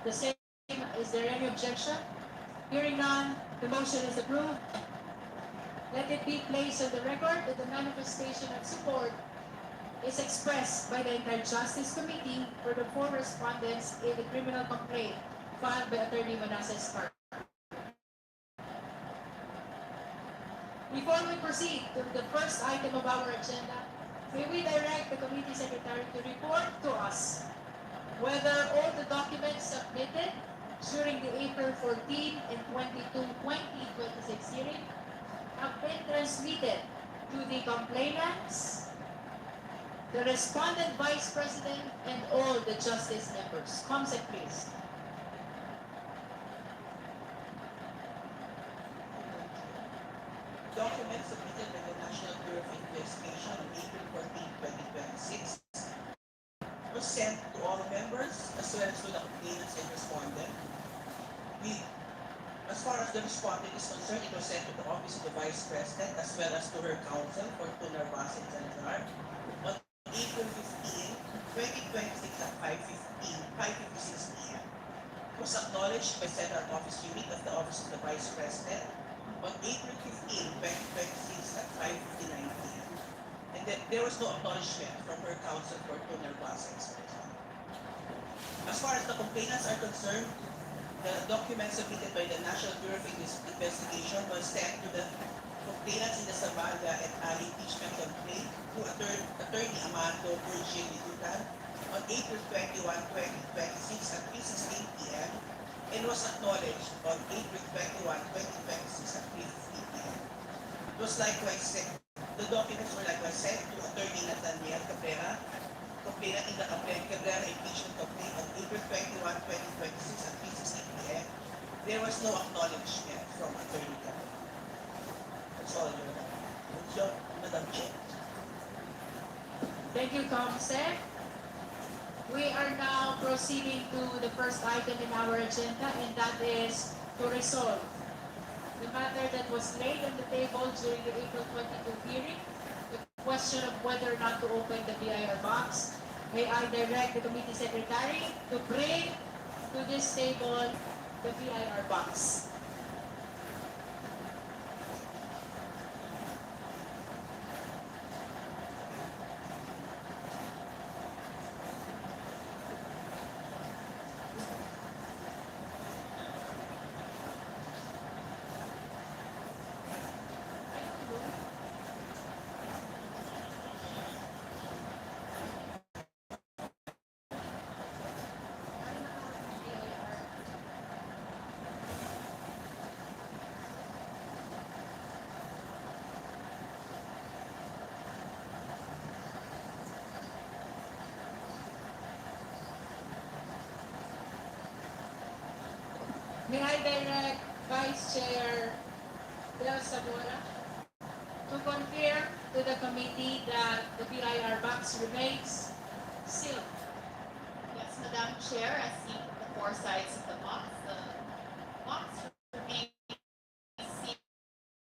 The same, is there any objection? Hearing none, the motion is approved. Let it be placed on the record that the manifestation of support is expressed by the entire Justice Committee for the four respondents in the criminal complaint filed by Attorney Manasseh Park. Before we proceed to the first item of our agenda, may we direct the committee secretary to report to us whether all the documents submitted during the April 14 and 2026 hearing have been transmitted to the complainants, the respondent vice president, and all the justice members. Comsec, please. Documents submitted by the National Bureau of Investigation on April 14, 2026 were sent to all members as well as to the complainants and respondent. As far as the respondent is concerned, it was sent to the office of the Vice President as well as to her counsel, Fortuna Narvaez and Salazar, on April 15, 2026 at 5:56 p.m. It was acknowledged by Central Office Unit of the Office of the Vice President on April 15, 2026 at 5:59 p.m. And then there was no acknowledgement from her counsel, Fortuna Narvaez and Salazar. As far as the complainants are concerned, the documents submitted by the National Bureau of Investigation was sent to the complainants in the Zavala and Ali impeachment complaint to Attorney Amando Virgil Lidutan on April 21, 2026 at 3:16 p.m. and was acknowledged on April 21, 2026 at 3:15 p.m. It was likewise sent, the documents were likewise sent to Attorney Nathaniel Cabrera, complainant in the Cabrera impeachment complaint on April 21, 2026 at 3:16 p.m. There was no acknowledgement from Attorney Cabrera. That's all, Your Honor. Thank you, Madam Chair. Thank you, Comsec. We are now proceeding to the first item in our agenda, and that is to resolve the matter that was laid on the table during the April 22 hearing, the question of whether or not to open the BIR box. May I direct the committee secretary to bring to this table the BIR box. May I direct Vice Chair Del Zamora to confirm to the committee that the BIR box remains sealed. Yes, Madam Chair, as seen from the four sides of the box remains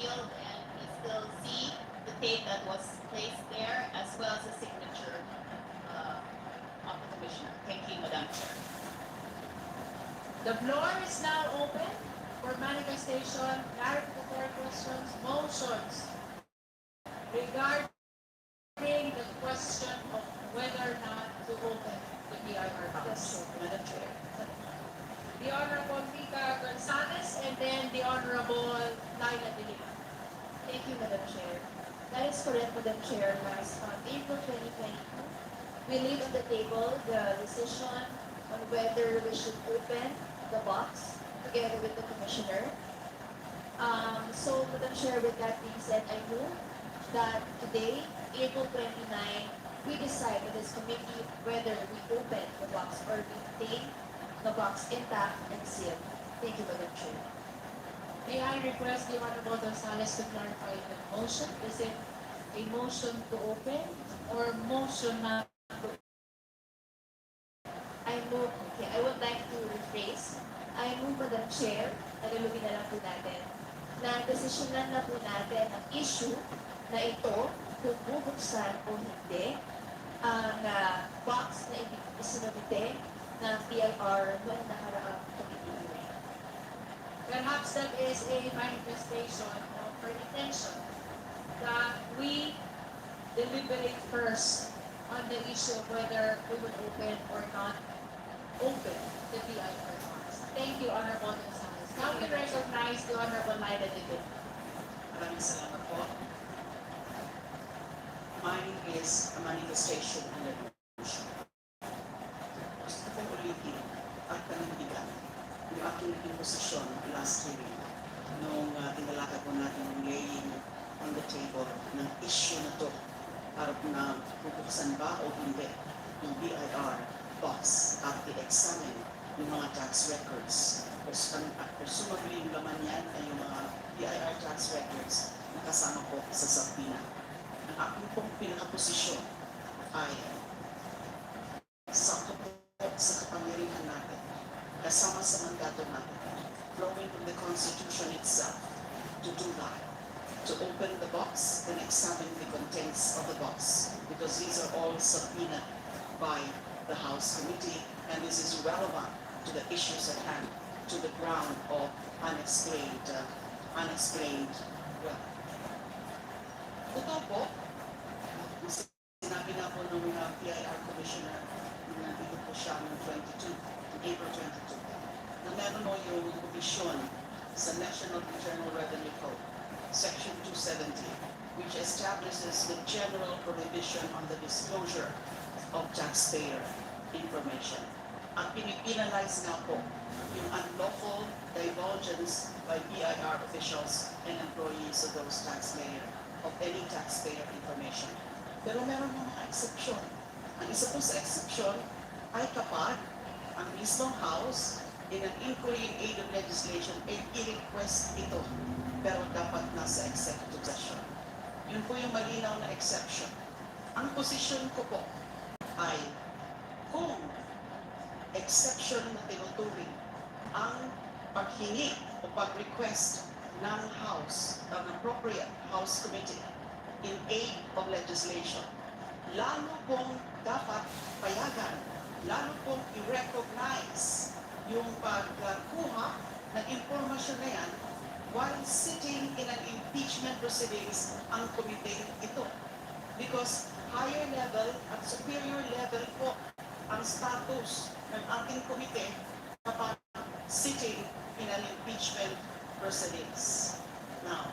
sealed, and we still see the tape that was placed there as well as the signature of the Commissioner. Thank you, Madam Chair. The floor is now open for manifestation, clarificatory questions, motions regarding the question of whether or not to open the BIR box. Madam Chair. The Honorable Mika Gonzalez and then the Honorable Laila De Lima. Thank you, Madam Chair. That is correct, Madam Chair. Last on April 2022, we laid on the table the decision on whether we should open the box together with the Commissioner. So, Madam Chair, with that being said, I move that today, April 29, we decide in this committee whether we open the box or maintain the box intact and sealed. Thank you, Madam Chair. May I request the Honorable Gonzalez to clarify the motion? Is it a motion to open or motion not to? I would like to rephrase. I move, Madam Chair, nagalugin na lang po natin, na desisyonan na po natin ang issue na ito kung bubuksan o hindi ang box na isinumite ng PIR noong nakaraang committee hearing. Perhaps that is a manifestation of our intention that we deliberate first on the issue of whether we would open or not open the BIR box. Thank you, Honorable Gonzalez. Now we recognize the Honorable Laila De Lima. Maraming salamat po. Mine is a manifestation and a motion. Gusto kong ulitin at panindigan yung aking naging posisyon last hearing nung tinalakad po natin yung laying on the table ng issue na to para na bubuksan ba o hindi yung BIR box at i-examine yung mga tax records. Presumably yung laman yan ay yung mga BIR tax records na kasama po sa subpoena. Ang aking pong pinakaposisyon ay sakto po sa kapangyarihan natin, kasama sa mandato natin, flowing from the Constitution itself, to do that, to open the box and examine the contents of the box, because these are all subpoenaed by the House Committee, and this is relevant to the issues at hand, to the ground of unexplained wealth. Totoo po, sinabi na po ng PIR Commissioner, nandito po siya noong April 22, na meron mo yung komisyon sa National Internal Revenue Code, Section 270, which establishes the general prohibition on the disclosure of taxpayer information. Ang pinipinalize nga po yung unlawful divulgence by BIR officials and employees of those taxpayer, of any taxpayer information. Pero meron mga exception. Ang isa po sa exception ay kapag ang mismong House in an inquiry in aid of legislation ay i-request ito, pero dapat nasa executive session. Yun po yung malinaw na exception. Ang posisyon ko po ay kung exception na tinuturing ang paghingi o pag-request ng House, ng appropriate House Committee in aid of legislation, lalo pong dapat payagan, lalo pong i-recognize yung pagkuha ng impormasyon na yan while sitting in an impeachment proceedings ang komite ito. Because higher level at superior level po ang status ng ating komite kapag sitting in an impeachment proceedings. Now,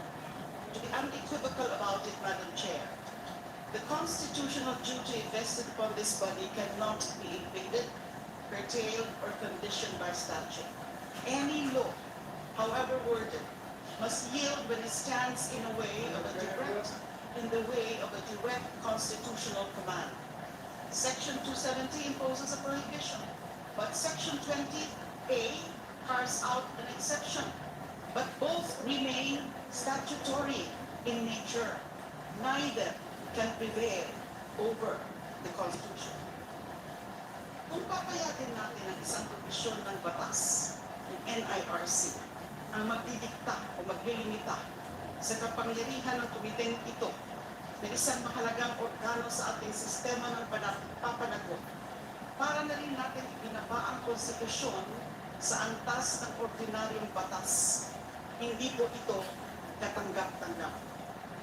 to be unequivocal about it, Madam Chair, the constitutional duty vested upon this body cannot be invaded, curtailed, or conditioned by statute. Any law, however worded, must yield when it stands in the way of a direct constitutional command. Section 270 imposes a prohibition, but Section 20A carves out an exception. But both remain statutory in nature. Neither can prevail over the Constitution. Kung papayagan natin ang isang provisyon ng batas, ng NIRC, ang magdidikta o maglilimita sa kapangyarihan ng komiteng ito na isang mahalagang organo sa ating sistema ng papanagot, para na rin natin ibinaba ang konstitusyon sa antas ng ordinaryong batas. Hindi po ito katanggap-tanggap.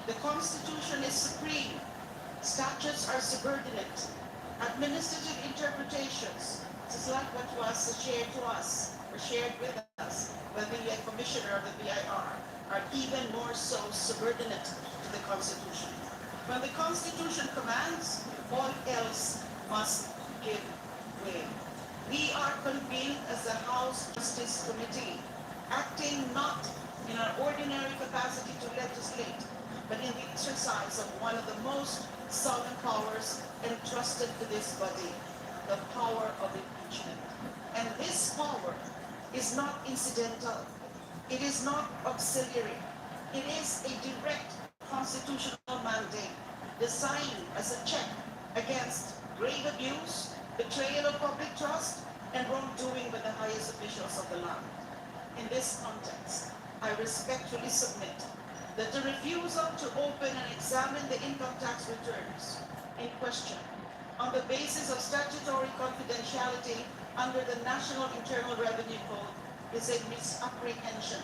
The Constitution is supreme. Statutes are subordinate. Administrative interpretations, just like what was shared to us or shared with us by the Commissioner of the BIR, are even more so subordinate to the Constitution. When the Constitution commands, all else must give way. We are convened as the House Justice Committee, acting not in our ordinary capacity to legislate, but in the exercise of one of the most sovereign powers entrusted to this body, the power of impeachment. And this power is not incidental. It is not auxiliary. It is a direct constitutional mandate designed as a check against grave abuse, betrayal of public trust, and wrongdoing by the highest officials of the land. In this context, I respectfully submit that the refusal to open and examine the income tax returns in question on the basis of statutory confidentiality under the National Internal Revenue Code is a misapprehension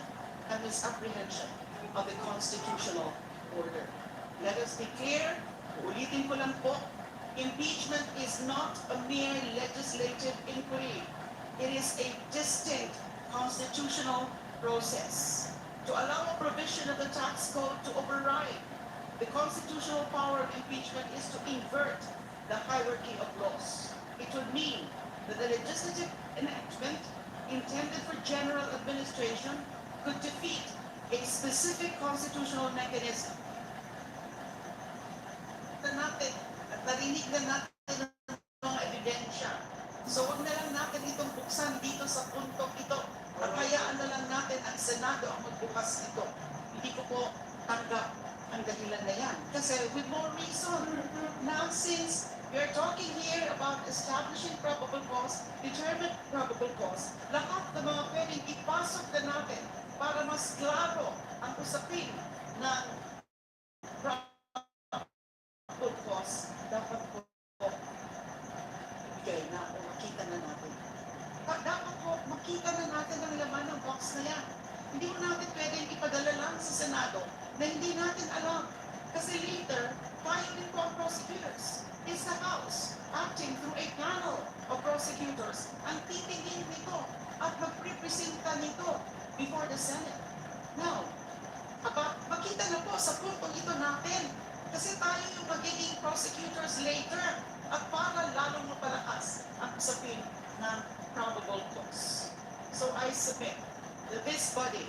of the constitutional order. Let us be clear, ulitin ko lang po, impeachment is not a mere legislative inquiry. It is a distinct constitutional process. To allow a provision of the tax code to override the constitutional power of impeachment is to invert the hierarchy of laws. It would mean that the legislative enactment intended for general administration could defeat a specific constitutional mechanism. Narinig na natin ang mga ebidensya. So wag na lang natin itong buksan dito sa puntong ito. At hayaan na lang natin ang Senado ang magbukas nito. Hindi ko po tanggap ang dahilan na yan. Kasi with more reason, now since we are talking here about establishing probable cause, determined probable cause, lahat ng mga pwedeng ipasok na natin para mas klaro ang usapin ng probable cause, dapat po ibigay na o makita na natin. Dapat po makita na natin ang laman ng box na yan. Hindi mo natin pwedeng ipadala lang sa Senado na hindi natin alam. Kasi later, tayo din po ang prosecutors. It's the House, acting through a panel of prosecutors, ang titingin nito at magrepresenta nito before the Senate. Now, makita na po sa puntong ito natin kasi tayo yung magiging prosecutors later at para lalong mapalakas ang usapin ng probable cause. So I submit that this body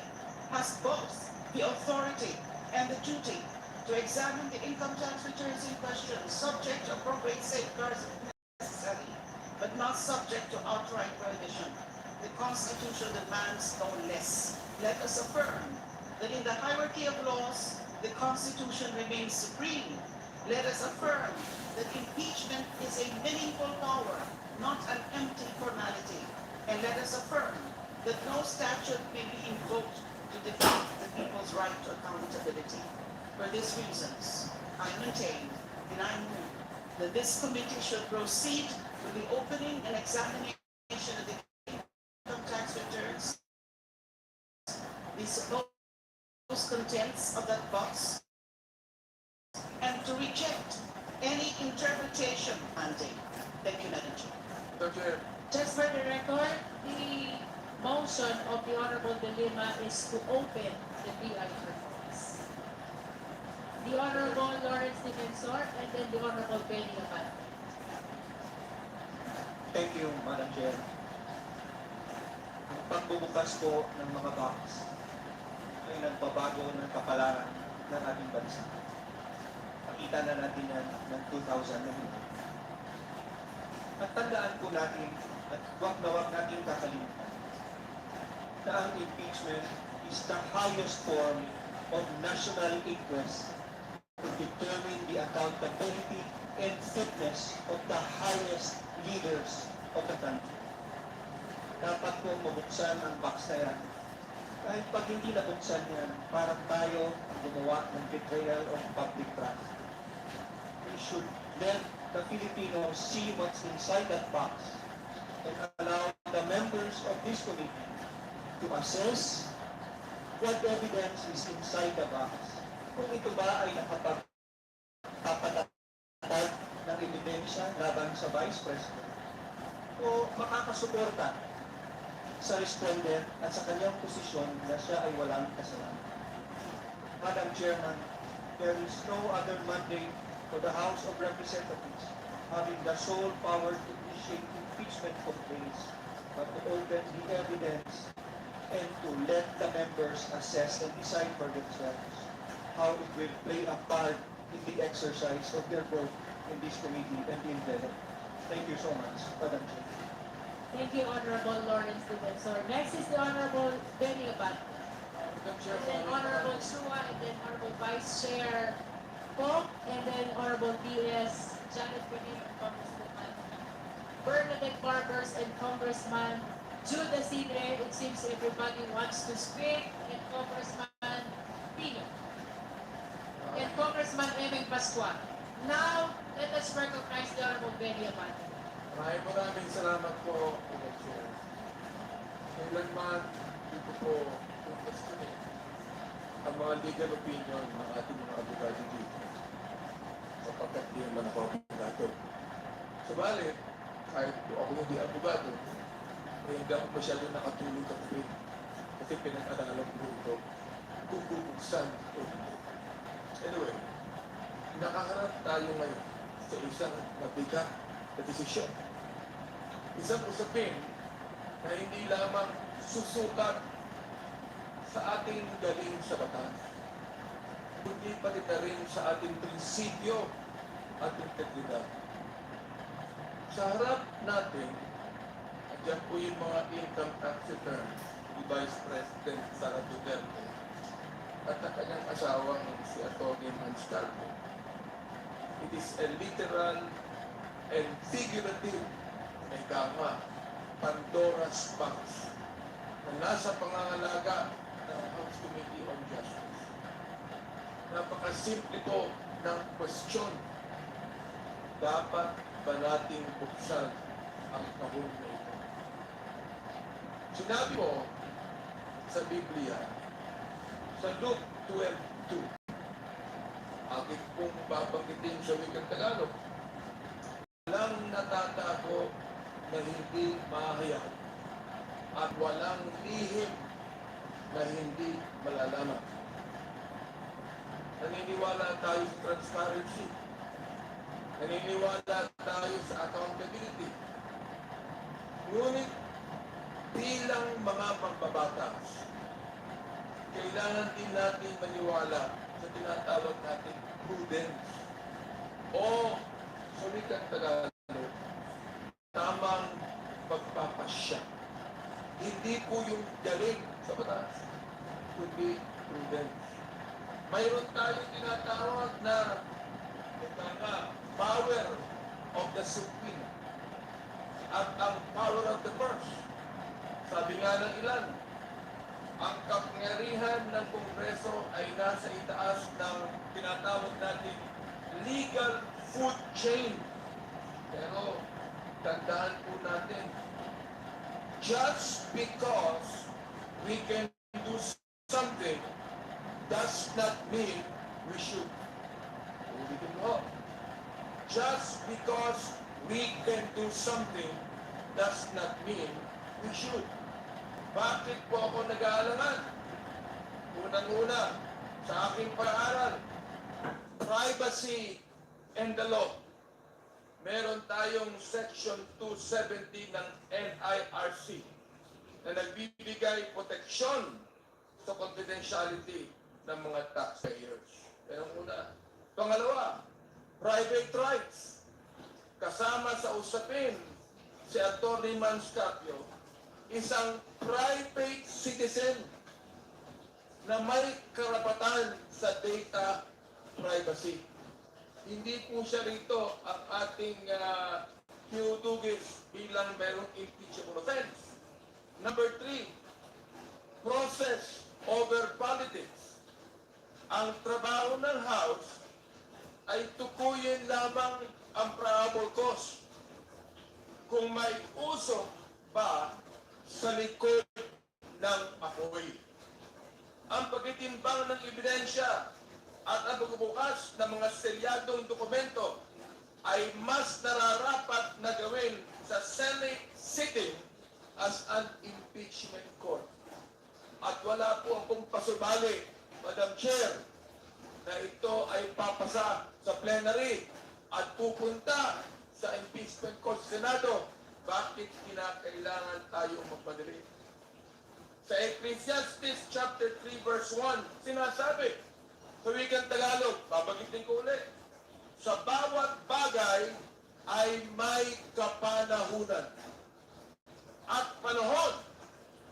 has both the authority and the duty to examine the income tax returns in question, subject to appropriate safeguards if necessary, but not subject to outright prohibition. The Constitution demands no less. Let us affirm that in the hierarchy of laws, the Constitution remains supreme. Let us affirm that impeachment is a meaningful power, not an empty formality. And let us affirm that no statute may be invoked to defeat the people's right to accountability. For these reasons, I maintain and I move that this committee should proceed with the opening and examination of the income tax returns, the supposed contents of that box, and to reject any interpretation mandate. Thank you, Madam Chair. Just for the record, the motion of the Honorable De Lima is to open the BI reports. The Honorable Lawrence Defensor and then the Honorable Benny Abad. Thank you, Madam Chair. Ang pagbubukas po ng mga box ay nagbabago ng kapalaran ng ating bansa. Nakita na natin yan ng 2009. At tandaan po natin at huwag na huwag natin kakalimutan na ang impeachment is the highest form of national interest to determine the accountability and fitness of the highest leaders of the country. Dapat po mabuksan ang box na yan. Kahit pag hindi nabuksan yan, parang tayo ang gumawa ng betrayal of public trust. We should let the Filipinos see what's inside that box and allow the members of this this committee to assess what evidence is inside the box. Kung ito ba ay nakapagpapatatag ng ebidensya laban sa Vice President o makakasuporta sa respondent at sa kanyang posisyon na siya ay walang kasalanan. Madam Chairman, there is no other mandate for the House of Representatives having the sole power to initiate impeachment complaints but to open the evidence and to let the members assess and decide for themselves how it will play a part in the exercise of their vote in this committee and in the Thank you so much, Madam Chair. Thank you, Honorable Lawrence Defensor. Next is the Honorable Benny Abad. And then Honorable Chua, and then Honorable Vice Chair Pope, and then Honorable B.S. Janet Pinay, Congresswoman Bernadette Barbers, and Congressman Jude Isidre. It seems everybody wants to speak, and Congressman Pino, and Congressman Emeng Pascual. Now, let us recognize the Honorable Benny Abad. Maraming salamat po, Madam Chair. Kailanman dito po kumpestiyonin ang mga legal opinion ng ating mga abogado dito sapagkat di naman ako abogado. Subalit, kahit po ako hindi abogado, eh, hindi ako masyado nakatulog at rin kasi pinag-aralan ko ito kung bubuksan ito. Anyway, nakaharap tayo ngayon sa isang mabigat na desisyon. Isang usapin na hindi lamang susukat sa ating galing sa batas, kundi pati na rin sa ating prinsipyo at integridad. Sa harap natin, andyan po yung mga income tax returns ni Vice President Sara Duterte at ang kanyang asawang si Atty. Manscarpo. It is a literal and figurative Pandora's box na nasa pangangalaga ng House Committee on Justice. Napakasimple po ng question. Dapat ba nating buksan ang kahon na ito? Sinabi mo sa Biblia, sa Luke 12:2, akin pong babanggitin sa wikang Tagalog, walang natatako na hindi mahayag at walang lihim na hindi malalaman. Naniniwala tayo sa transparency. Naniniwala tayo sa accountability. Ngunit bilang mga magbabatas, kailangan din natin maniwala sa tinatawag natin prudence o sa wikang Tagalog, tamang pagpapasya. Hindi po yung galing sa batas, kundi prudence. Mayroon tayong tinatawag na power of the supreme at ang power of the purse. Sabi nga ng ilan, ang kapangyarihan ng Kongreso ay nasa itaas ng tinatawag natin legal food chain. Pero tandaan po natin, just because we can do something does not mean we should. Ulitin mo. Just because we can do something does not mean we should. Bakit po ako nag-aalangan? Unang-una, sa aking pag-aaral, privacy and the law. Meron tayong Section 270 ng NIRC na nagbibigay proteksyon sa confidentiality ng mga taxpayers. Pero una. Pangalawa, private rights. Kasama sa usapin si Atty. Manscarpio, isang private citizen na may karapatan sa data privacy. Hindi po siya rito ang ating hiudugis bilang merong impeachable offense. Number 3, process over politics. Ang trabaho ng House ay tukuyin lamang ang probable cause. Kung may usok ba sa likod ng apoy. Ang pagtitimbang ng ebidensya at ang pagbubukas ng mga selyadong dokumento ay mas nararapat na gawin sa Senate sitting as an impeachment court. At wala po akong pasubali, Madam Chair, na ito ay papasa sa plenary at pupunta sa impeachment court sa Senado. Bakit kinakailangan tayo magmadali? Sa Ecclesiastes chapter 3 verse 1, sinasabi, sa wikang Tagalog, babagitin ko ulit, sa bawat bagay ay may kapanahunan at panahon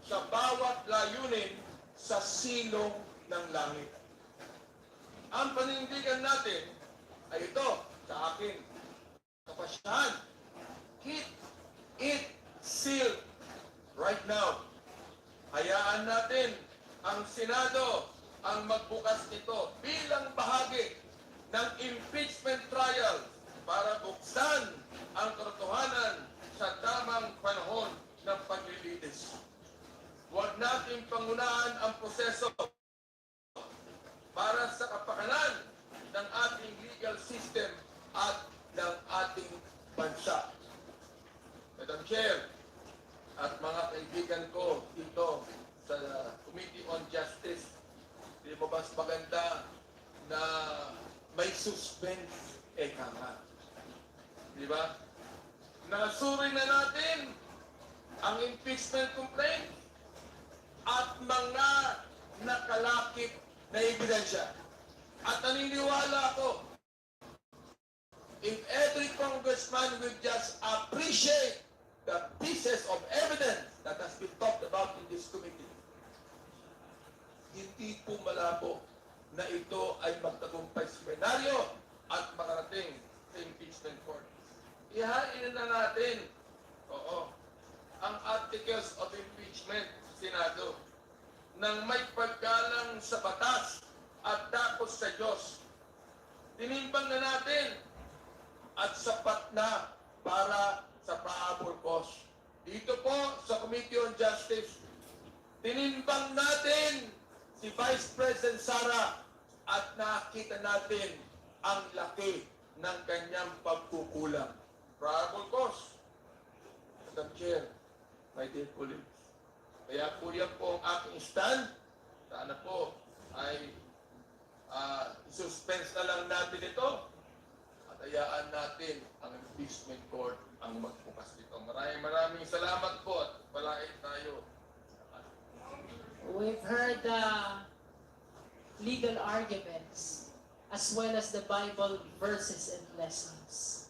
sa bawat layunin sa silong ng langit. Ang panindigan natin ay ito sa akin. Kapasyahan. Keep it sealed right now. Hayaan natin ang Senado ang magbukas nito bilang bahagi ng impeachment trial para buksan ang katotohanan sa tamang panahon ng paglilitis. Huwag nating pangunahan ang proseso para sa kapakanan ng ating legal system at ng ating bansa. Madam Chair, at mga kaibigan ko dito sa Committee on Justice, di ba mas maganda na may suspense kama? Di ba? Nasuri na natin ang impeachment complaint at mga nakalakip na ebidensya. At naniniwala ako, if every congressman will just appreciate the pieces of evidence that has been talked about in this committee, hindi po malabo na ito ay magtagumpay sa plenaryo at makarating sa impeachment court. Ihain na natin, ang articles of impeachment sa Senado nang may paggalang sa batas at tapos sa Diyos. Tinimbang na natin at sapat na para sa probable cause. Dito po sa Committee on Justice, tinimbang natin si Vice President Sara at nakita natin ang laki ng kanyang pagkukulang. Probable cause. Madam Chair, my dear colleagues, kaya po yan po ang aking stand. Sana po ay suspense na lang natin ito at hayaan natin ang impeachment court ang magbukas nito. Maraming salamat po at palain tayo. We've heard legal arguments as well as the Bible verses and lessons.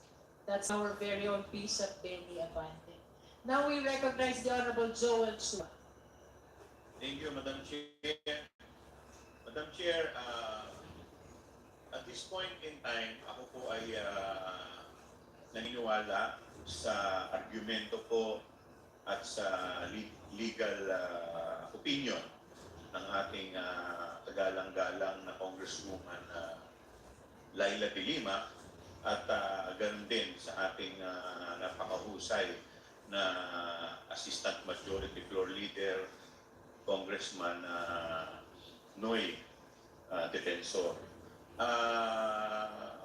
That's our very own piece of Benny Abante. Now we recognize the Honorable Joel Chua. Thank you, Madam Chair. Madam Chair, at this point in time, ako po ay naniniwala sa argumento po at sa legal opinion ng ating kagalang-galang na Congresswoman Laila De Lima at ganun din sa ating napakahusay na Assistant Majority Floor Leader, Congressman Noy Defensor.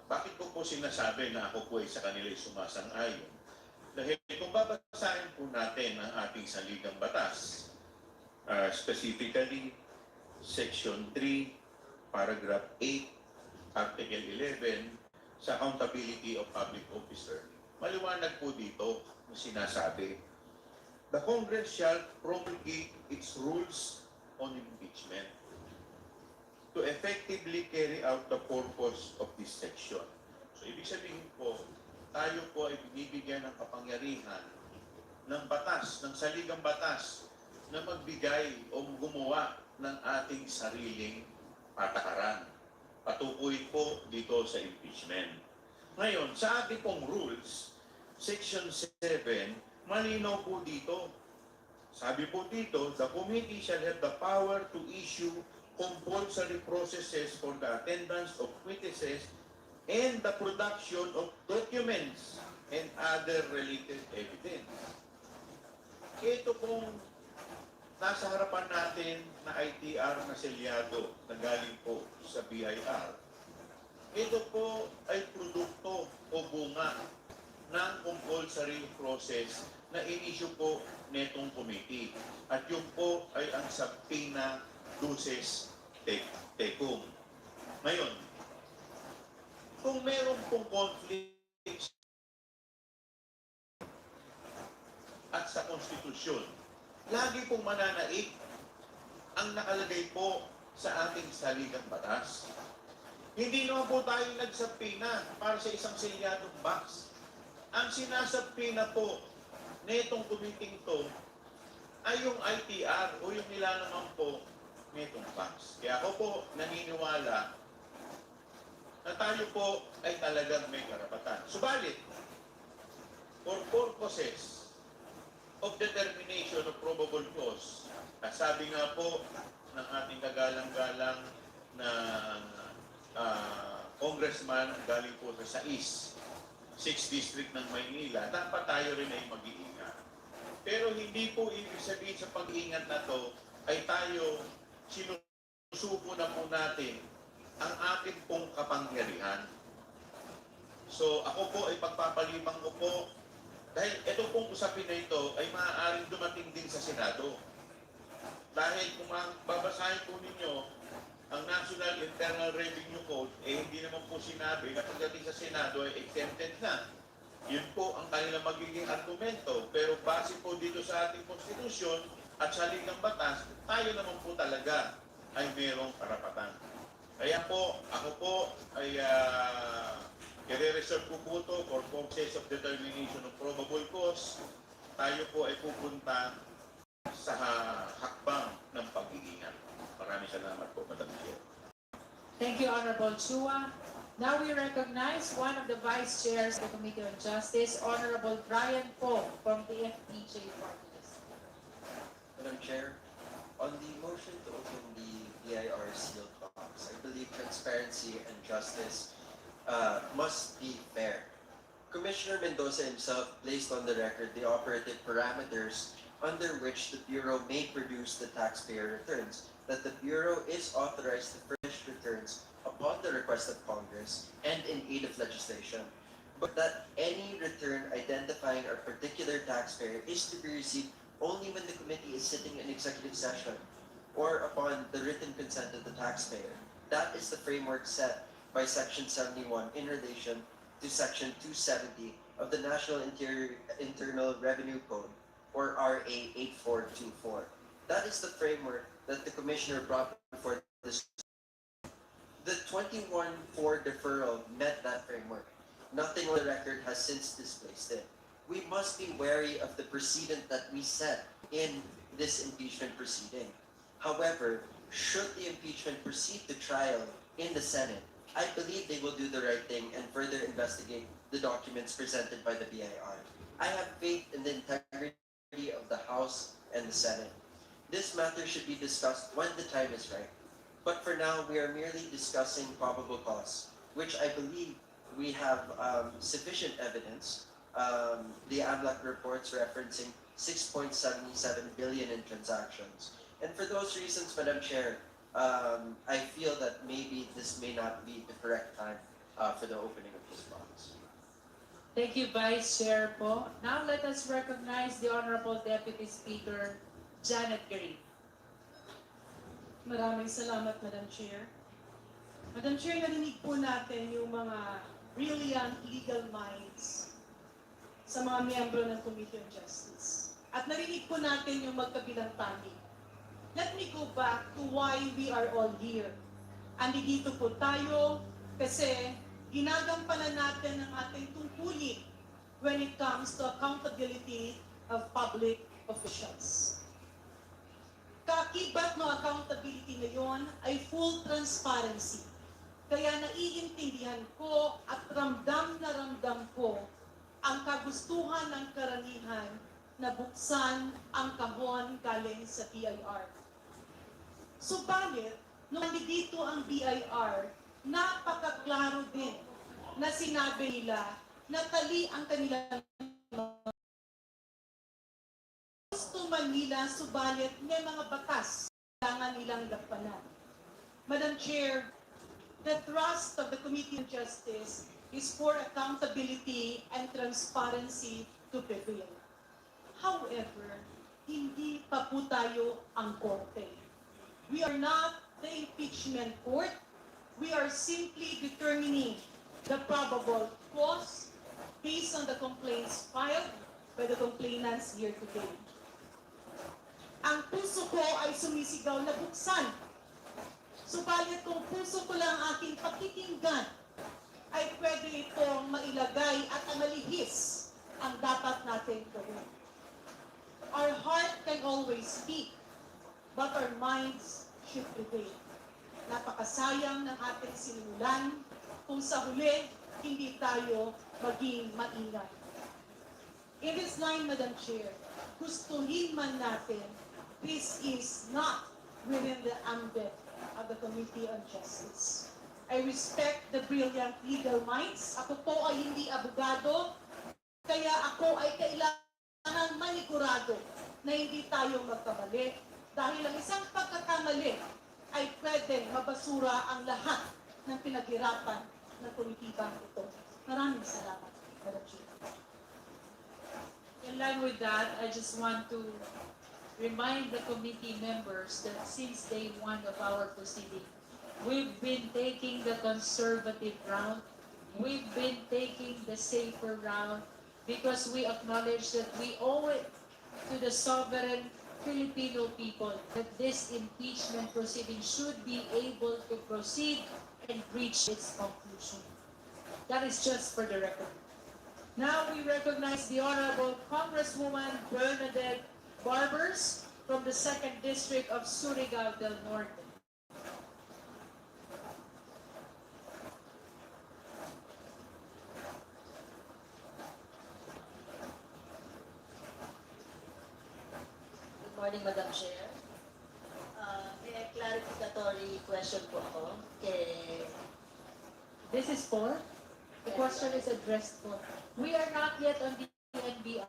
Bakit ko po sinasabi na ako po ay sa kanila ay sumasang-ayon? Dahil kung babasahin po natin ang ating saligang batas, specifically Section 3, Paragraph 8, Article 11, sa Accountability of Public Officer, maliwanag po dito na sinasabi, the Congress shall promulgate its rules on impeachment to effectively carry out the purpose of this section. So, ibig sabihin po, tayo po ay binibigyan ng kapangyarihan ng batas, ng saligang batas, na magbigay o gumawa ng ating sariling patakaran. Patukoy po dito sa impeachment. Ngayon, sa ating pong rules, Section 7, malinaw po dito. Sabi po dito, the committee shall have the power to issue compulsory processes for the attendance of witnesses and the production of documents and other related evidence. Ito pong nasa harapan natin na ITR na selyado na galing po sa BIR, ito po ay produkto o bunga ng compulsory process na inisyu po netong committee. At yun po ay ang subpoena duces tecum. Ngayon, kung meron pong conflict at sa konstitusyon, lagi pong mananaig ang nakalagay po sa ating saligang batas. Hindi naman po tayo nagsabpina para sa isang selyadong box. Ang sinasabpina po netong committee to ay yung ITR o yung nila naman po netong box. Kaya ako po naniniwala na tayo po ay talagang may karapatan. Subalit, for purposes of determination of probable cause, sabi nga po ng ating kagalang-galang na congressman galing po sa East 6th District ng Maynila, dapat tayo rin ay mag-iingat. Pero hindi po ibig sabihin sa pag-iingat na to ay tayo sinusuko na po natin ang ating pong kapangyarihan. So ako po ay pagpapalimang ko po dahil ito pong usapin na ito ay maaaring dumating din sa Senado. Dahil kung babasahin po ninyo ang National Internal Revenue Code, hindi naman po sinabi na pagdating sa Senado ay exempted na. Yun po ang kanilang magiging argumento. Pero base po dito sa ating konstitusyon at sa ligang batas, tayo naman po talaga ay mayroong karapatan. Kaya po, ako po ay i-reserve ko po ito for purposes of determination of probable cause. Tayo po ay pupunta sa hakbang ng pag-iingat. Maraming salamat po, Madam Chair. Thank you, Honorable Chua. Now we recognize one of the Vice Chairs of the Committee on Justice, Honorable Brian Poe from the FPJ Party List. Madam Chair, on the motion to open the BIR sealed box, I believe transparency and justice must be fair. Commissioner Mendoza himself placed on the record the operative parameters under which the Bureau may produce the taxpayer returns, that the Bureau is authorized to furnish returns upon the request of Congress and in aid of legislation, but that any return identifying a particular taxpayer is to be received only when the committee is sitting in executive session or upon the written consent of the taxpayer. That is the framework set by Section 71 in relation to Section 270 of the National Internal Revenue Code, or RA 8424. That is the framework that the Commissioner brought before this. The 21-4 deferral met that framework. Nothing on the record has since displaced it. We must be wary of the precedent that we set in this impeachment proceeding. However, should the impeachment proceed to trial in the Senate, I believe they will do the right thing and further investigate the documents presented by the BIR. I have faith in the integrity of the House and the Senate. This matter should be discussed when the time is right. But for now, we are merely discussing probable cause, which I believe we have sufficient evidence. The AMLAC reports referencing 6.77 billion in transactions. And for those reasons, Madam Chair, I feel that maybe this may not be the correct time for the opening of this box. Thank you, Vice Chair po. Now let us recognize the Honorable Deputy Speaker, Janet Garib. Maraming salamat, Madam Chair. Madam Chair, narinig po natin yung mga brilliant legal minds sa mga miyembro ng Committee on Justice. At narinig po natin yung magkabilang panig. Let me go back to why we are all here. Andito po tayo kasi ginagampanan natin ang ating tungkulin when it comes to accountability of public officials. Kaakibat ng accountability ngayon ay full transparency. Kaya naiintindihan ko at ramdam na ramdam ko ang kagustuhan ng karamihan na buksan ang kahon galing sa BIR. Subalit, nung nandito ang BIR, napakaklaro din na sinabi nila na tali ang kanilang gusto man nila nila, subalit may mga batas kailangan nilang lampanan. Madam Chair, the thrust of the Committee on Justice is for accountability and transparency to prevail. However, hindi pa po tayo ang korte. We are not the impeachment court. We are simply determining the probable cause based on the complaints filed by the complainants here today. Ang puso ko ay sumisigaw na buksan. Subalit kung puso ko lang aking pakikinggan, ay pwede itong mailagay at amalihis ang dapat natin gawin. Our heart can always speak, but our minds should prevail. Napakasayang ng ating sinimulan kung sa huli hindi tayo maging maingat. In this line, Madam Chair, gustuhin man natin, this is not within the ambit of the Committee on Justice. I respect the brilliant legal minds. Ako po ay hindi abogado, kaya ako ay kailangan manigurado na hindi tayo magkamali. Dahil ang isang pagkakamali ay pwedeng mabasura ang lahat ng pinaghirapan ng komitibang ito. Maraming salamat, Madam Chair. In line with that, I just want to remind the committee members that since day one of our proceeding, we've been taking the conservative route. We've been taking the safer route because we acknowledge that we owe it to the sovereign Filipino people that this impeachment proceeding should be able to proceed and reach its conclusion. That is just for the record. Now we recognize the Honorable Congresswoman Bernadette Barbers from the 2nd District of Surigao del Norte. Good morning, Madam Chair. May clarificatory question po ako kay... This is for, the question is addressed for. We are not yet on the NBI.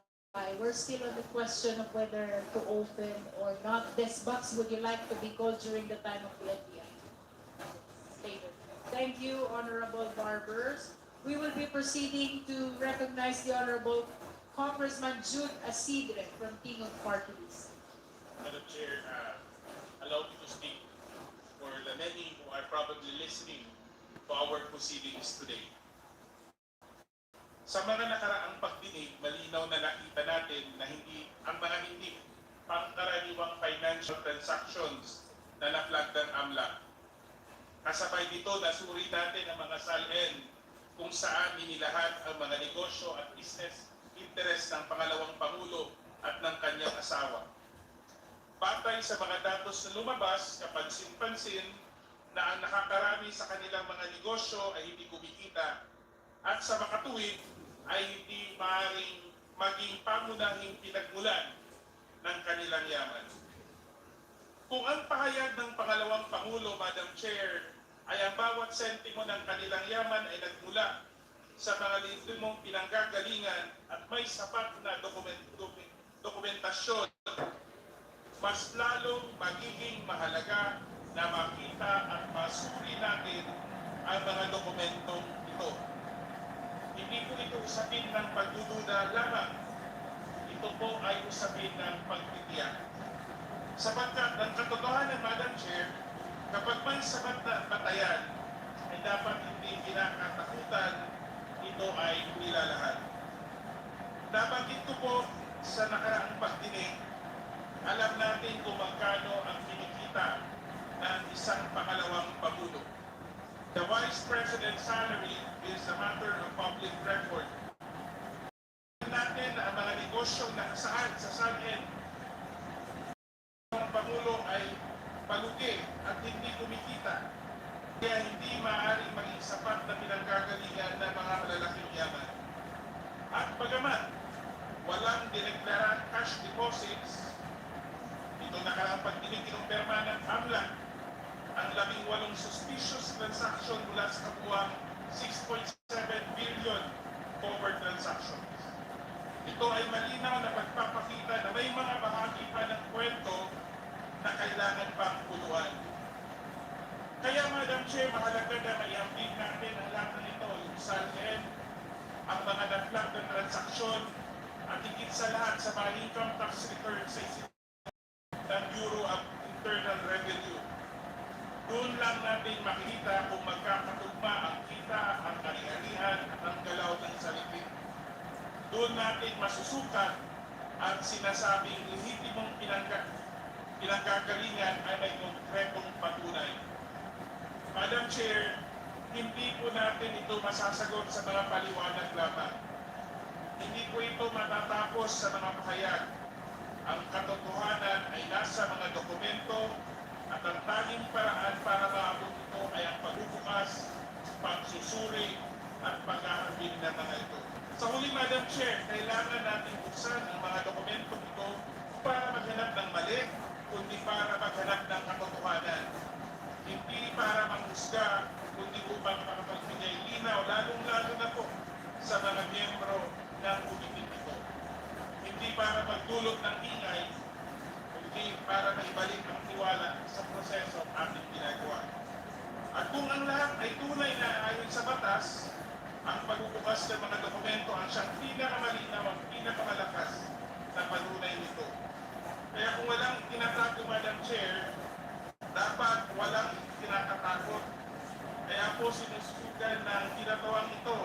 We're still on the question of whether to open or not. This box, would you like to be called during the time of the NBI? Stated. Thank you, Honorable Barbers. We will be proceeding to recognize the Honorable Congressman Jude Asidre from King of Party List. Madam Chair, allow me to speak for the many who are probably listening to our proceedings today. Sa mga nakaraang pagdinig, malinaw na nakita natin na ang mga hindi pangkaraniwang financial transactions na na-flag ng AMLA. Kasabay dito, nasuri natin ang mga SALN kung saan inilahat ang mga negosyo at business interest ng pangalawang Pangulo at ng kanyang asawa. Batay sa mga datos na lumabas, kapansin-pansin na ang nakakarami sa kanilang mga negosyo ay hindi kumikita at sa makatuwid ay hindi maaaring maging pangunahing pinagmulan ng kanilang yaman. Kung ang pahayag ng pangalawang Pangulo, Madam Chair, ay ang bawat sentimo ng kanilang yaman ay nagmula sa mga lehitimong pinanggagalingan at may sapat na dokumentasyon, mas lalong magiging mahalaga na makita at masuri natin ang mga dokumentong ito. Hindi po ito usapin ng pagdududa lamang. Ito po ay usapin ng pagtitiyak. Sapagkat ang katotohanan, Madam Chair, kapag may sapat na batayan, ay dapat hindi kinakatakutan, ito ay nilalahat. Nabanggit ko po sa nakaraang pagdinig, alam natin kung magkano ang kinikita ng isang pangalawang Pangulo. The Vice President's salary is a matter of public record. Natin na ang mga negosyong nakasaan sa SALN ng Pangulo ay palugi at hindi kumikita. Kaya hindi maaaring maging sapat na pinanggagalingan ng mga malalaking yaman. At bagaman walang dineklarang cash deposits, ito nakaraang pagdinig kinumpirma ng AMLA ang 18 suspicious transaction mula sa kabuuang 6.7 billion covered transactions. Ito ay malinaw na pagpapakita na may mga bahagi pa ng kailangan pang puluan. Kaya Madam Chair, mahalaga na may-update natin ang lahat ng ito, yung SALN, ang mga naglag ng transaksyon, at higit sa lahat sa mga income tax returns sa ng Bureau of Internal Revenue. Doon lang natin makikita kung magkakatugma ang kita, ang ari-arihan, at ang galaw ng salipin. Doon natin masusukat ang sinasabing lehitimong pinanggagalingan ay may konkretong patunay. Madam Chair, hindi po natin ito masasagot sa mga paliwanag lamang. Hindi po ito matatapos sa mga pahayag. Ang katotohanan ay nasa mga dokumento at ang tanging paraan para maabot ito ay ang pagbubukas, pagsusuri at pag-aambing ng mga ito. Sa huli, Madam Chair, kailangan natin buksan ang mga dokumento ito para maghanap ng mali, kundi para maghanap ng katotohanan. Hindi para manghusga, kundi upang makapagbigay linaw, lalong-lalo na po sa mga miyembro ng committee ito. Hindi para magdulot ng ingay, kundi para maibalik ang tiwala sa proseso ating ginagawa. At kung ang lahat ay tunay na ayon sa batas, ang pagbubukas ng mga dokumento ang siyang pinakamalinaw, ang pinakamalakas na panunay nito. Kaya kung walang tinatago, Madam Chair, dapat walang tinatatakot. Kaya po sinusugan ng tinatawang ito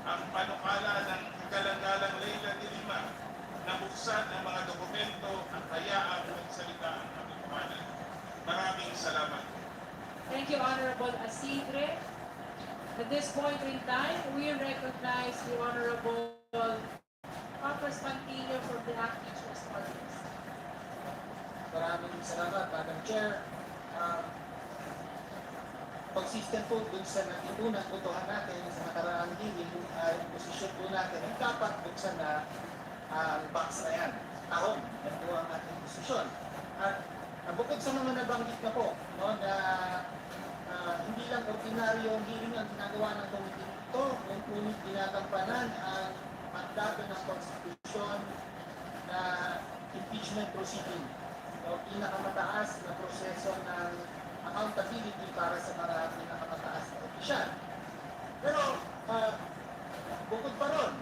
ang panukala ng kagalang-galang Leila de Lima na buksan ang mga dokumento at hayaan magsalita ang katotohanan. Maraming salamat. Thank you, Honorable Asigre. At this point in time, we recognize the Honorable Papa Spantillo from the ACT Teachers Conference. Maraming salamat, Madam Chair. Consistent po dun sa nag-iunang botohan natin sa nakaraang hearing, yung posisyon po natin ay dapat buksan na ang box na yan. Taon, yan po ang ating posisyon. At bukod sa mga nabanggit na po, no, na hindi lang ordinaryong hearing ang ginagawa ng committee ito, kung punit ginagampanan ang mandato ng Constitution na impeachment proceeding. So, pinakamataas na proseso ng accountability para sa mga pinakamataas na opisyal. Pero, bukod pa ron,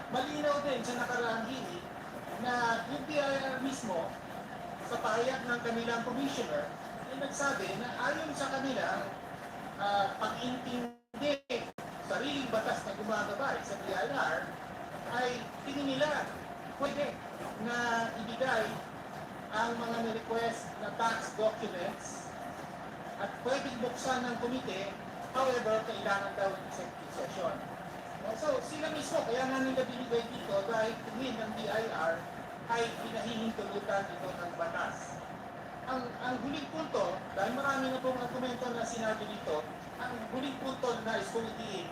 malinaw din sa nakaraang hearing na yung BIR mismo, sa pahayag ng kanilang commissioner, ay nagsabi na ayon sa kanila, pag-intindi sariling batas na gumagabay sa BIR, ay tingin nila pwede na ibigay ang mga request na tax documents at pwedeng buksan ng komite, however, kailangan daw ng executive session. So, sila mismo, kaya nga nila binigay dito dahil tingin ng BIR ay pinahihintulutan ito ng batas. Ang huling punto, dahil marami na pong argumento na sinabi dito, ang huling punto na nais kong itiin,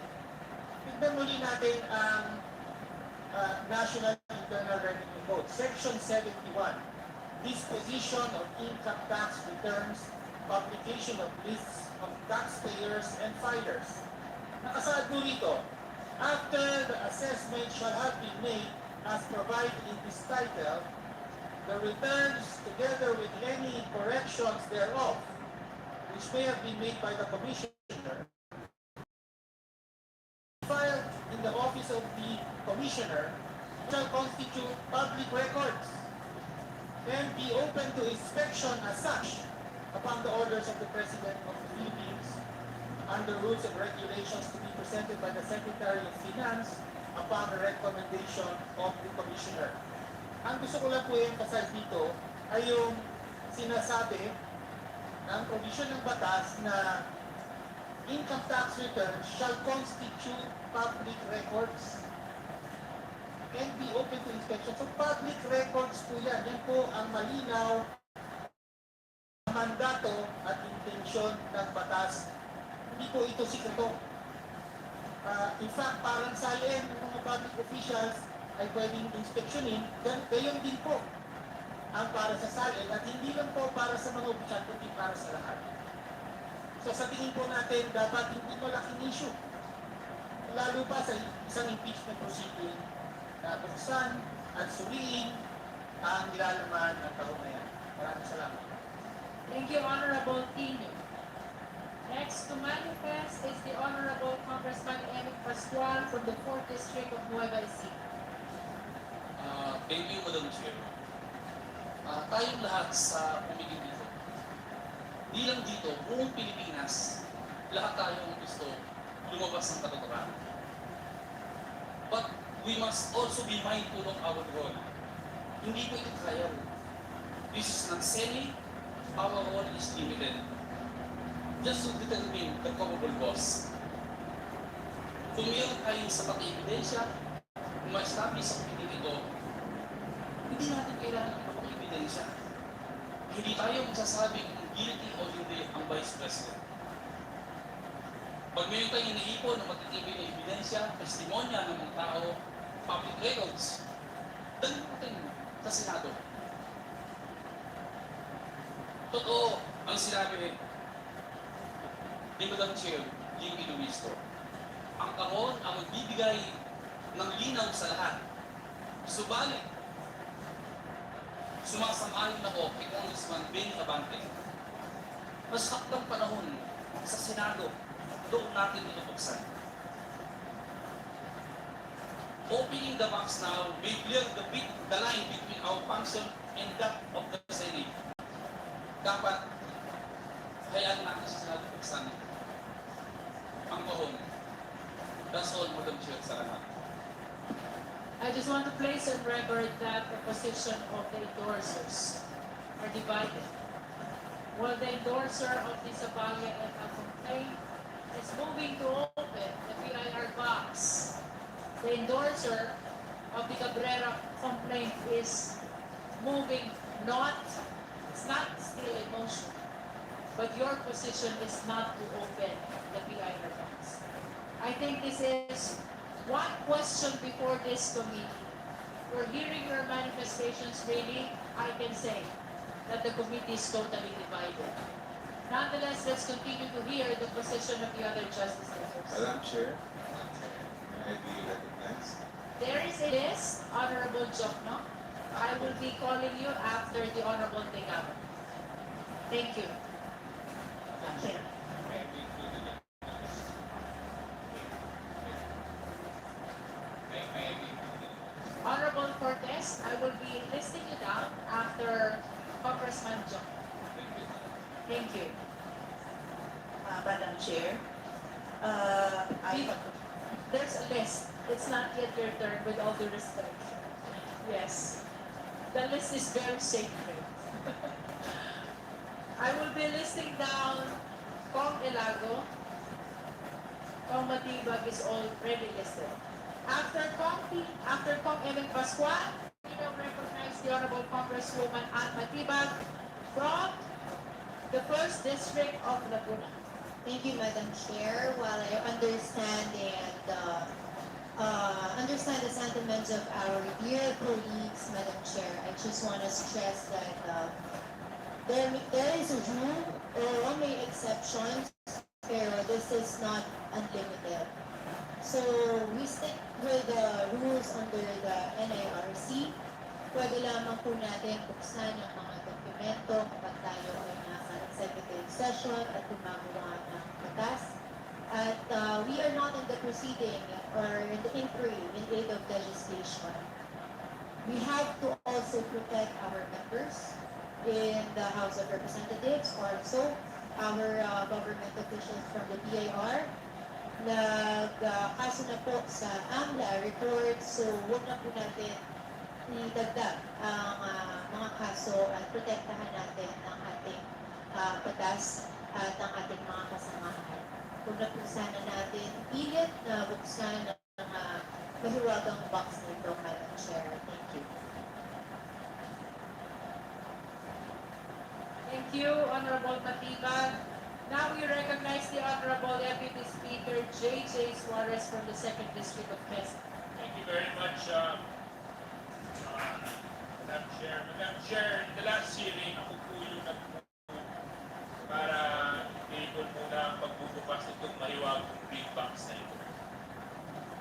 tignan muli natin ang National Internal Revenue Code, Section 71, disposition of income tax returns, publication of lists of taxpayers and filers. Nakasaad po rito, after the assessment shall have been made as provided in this title, the returns together with any corrections thereof, which may have been made by the Commissioner, filed in the office of the Commissioner, shall constitute public records and be open to inspection as such upon the orders of the President of the Philippines under rules and regulations to be presented by the Secretary of Finance upon the recommendation of the Commissioner. Ang gusto ko lang po i-emphasize dito ay yung sinasabi ng provision ng batas na income tax returns shall constitute public records and be open to inspection. So public records po yan. Yan po ang malinaw mandato at intensyon ng batas. Hindi po ito sikreto. In fact, parang SALN ng mga public officials ay pwedeng inspeksyonin, gayon din po ang para sa SALN at hindi lang po para sa mga opisyal, kundi para sa lahat. So sa tingin po natin, dapat hindi malaking issue. Lalo pa sa isang impeachment proceeding na buksan at suriin ang nilalaman ng taon na yan. Maraming salamat. Thank you, Honorable Tino. Next to manifest is the Honorable Congressman Eric Pascual from the 4th District of Nueva Ecija. Thank you, Madam Chair. Tayong lahat sa pumili dito, di lang dito, buong Pilipinas, lahat tayong gusto lumabas ng katotohanan. But we must also be mindful of our role. Hindi ko ito kaya. This is not selling. Our role is limited. Just to determine the probable cause. Kung meron tayong sapat na ebidensya, kung ma-establish sa committee ito, hindi natin kailangan ng mga ebidensya. Hindi tayo magsasabing kung guilty o hindi ang Vice President. Pag meron tayong iniipon ng matitibay na ebidensya, testimonya ng mga tao, public records, dalhin natin sa Senado. Totoo ang sinabi ni Madam Chair, Jimmy Luisto. Ang kahon ang magbibigay ng linaw sa lahat. Subalit, sumasang-ayon ako kay Congressman Benny Abante. Mas hakdang panahon sa Senado, doon natin ito buksan. Opening the box now may blur the line between our function and that of the Senate. Dapat hayaan natin sa Senado buksan ang kahon. That's all, Madam Chair. Salamat. I just want to place on record that the position of the endorsers are divided. While the endorser of the Zabalia et al. Complaint is moving to open the PIR box, the endorser of the Cabrera complaint is moving it's not still a motion, but your position is not to open the PIR box. I think this is one question before this committee. For hearing your manifestations, really, I can say that the committee is totally divided. Nonetheless, let's continue to hear the position of the other justices. Madam Chair, may I be recognized? There is a list, Honorable Jokno. I will be calling you after the Honorable Tegama. Thank you. Okay. Honorable Cortez, I will be listing you down after Congressman John. Thank you. Madam Chair, There's a list. It's not yet your turn, with all due respect. Yes. The list is very sacred. I will be listing down Kong Elago. Kong Matibag is already listed. After Kong Evan Pascual, we will recognize the Honorable Congresswoman Ann Matibag from the 1st District of Laguna. Thank you, Madam Chair. While I understand the sentiments of our dear colleagues, Madam Chair, I just want to stress that there is room or only exceptions, pero this is not unlimited. So we stick with the rules under the NIRC. Pwede lamang po natin buksan ang mga dokumento kapag tayo ay nasa executive session at gumagawa ng batas. At we are not in the proceeding or in the inquiry in aid of legislation. We have to also protect our members in the House of Representatives, also our government officials from the BIR. Nagkaso na po sa AMLA report, so huwag na po natin idagdag ang mga kaso at protektahan natin ang ating batas at ang ating mga kasamahan. Huwag na po sana natin pilit na buksan ang mahiwagang box nito, Madam Chair. Thank you. Thank you, Honorable Matibag. Now we recognize the Honorable Deputy Speaker J.J. Suarez from the 2nd District of Quezon. Thank you very much, Madam Chair. Madam Chair, in the last hearing, ako po yung nagpupunta para i-table muna ang pagbubukas itong mahiwagang green box na ito.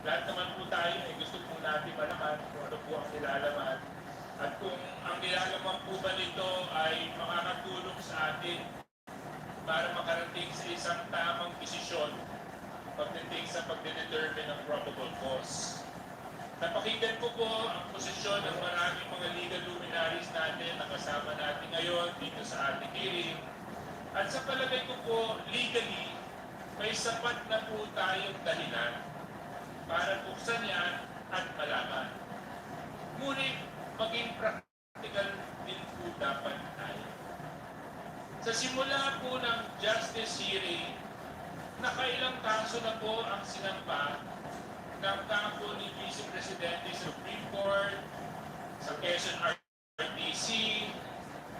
Lahat naman po tayo ay gusto po natin malaman kung ano po ang nilalaman at kung ang nilalaman po ba nito ay makakatulong sa natin para makarating sa isang tamang desisyon pagdating sa pagdedetermine ng probable cause. Napakinggan ko po ang posisyon ng maraming mga legal luminaries natin na kasama natin ngayon dito sa ating hearing. At sa palagay ko po, legally, may sapat na po tayong dahilan para buksan yan at malaman. Ngunit, maging practical din po dapat tayo. Sa simula po ng justice hearing, nakailang kaso na po ang sinampa ng kampo ni Vice Presidente sa Supreme Court, sa Quezon RTC,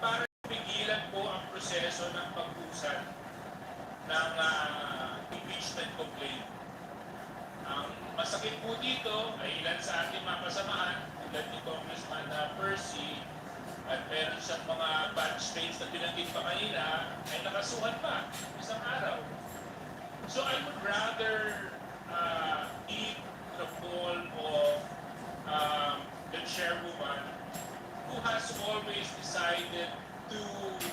para pigilan po ang proseso ng pag-usad ng impeachment complaint. Ang masakit po dito ay ilan sa ating mga kasamahan, tulad ni Congressman Percy, at meron siyang mga batch states na binanggit pa kanina, ay nakasuhan pa isang araw. So I would rather eat the ball of the chairwoman who has always decided to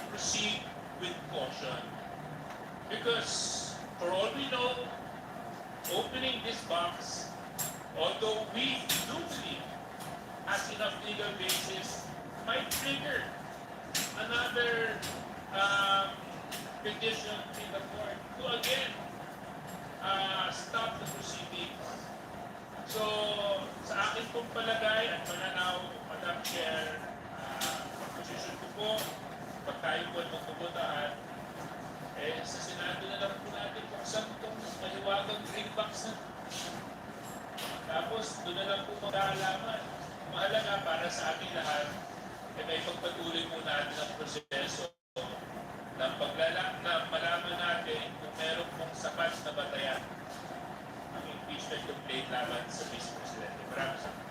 proceed with caution. Because for all we know, opening this box, although we do believe has enough legal basis, might trigger another petition in the court to again stop the proceeding. So, sa akin pong palagay at mananaw, Madam Chair, position ko po, pag tayo po ay magpupuntahan, sa Senado na lang po natin buksan itong mahiwagang green box na. Tapos, doon na lang po mag-aalaman. Mahalaga para sa ating lahat, may pagpatuloy po natin ang proseso na malaman natin kung meron pong sapat na batayan ang impeachment complaint laban sa Vice Presidente. Maraming salamat.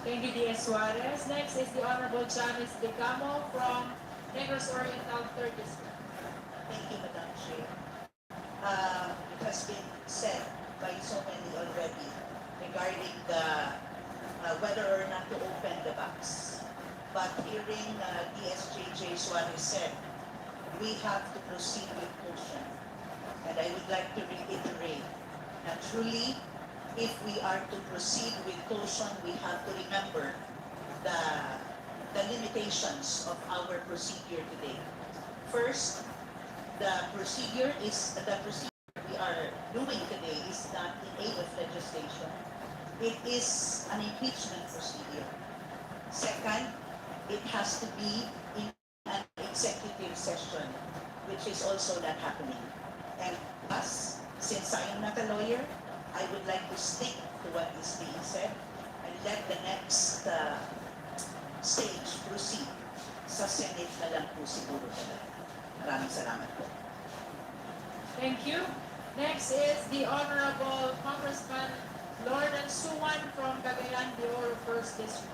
Thank you, D.S. Suarez. Next is the Honorable Janice Decamo from Negros Oriental 3rd District. Thank you, Madam Chair. It has been said by so many already regarding the whether or not to open the box. But hearing DSJJ Suarez said, we have to proceed with caution. And I would like to reiterate that truly, if we are to proceed with caution, we have to remember the limitations of our procedure today. First, the procedure we are doing today is not in aid of legislation. It is an impeachment procedure. Second, it has to be in an executive session, which is also not happening. And thus, since I am not a lawyer, I would like to stick to what is being said and let the next stage proceed. Sa Senate na lang po siguro talaga. Maraming salamat po. Thank you. Next is the Honorable Congressman Lawrence Suwan from Cagayan de Oro 1st District.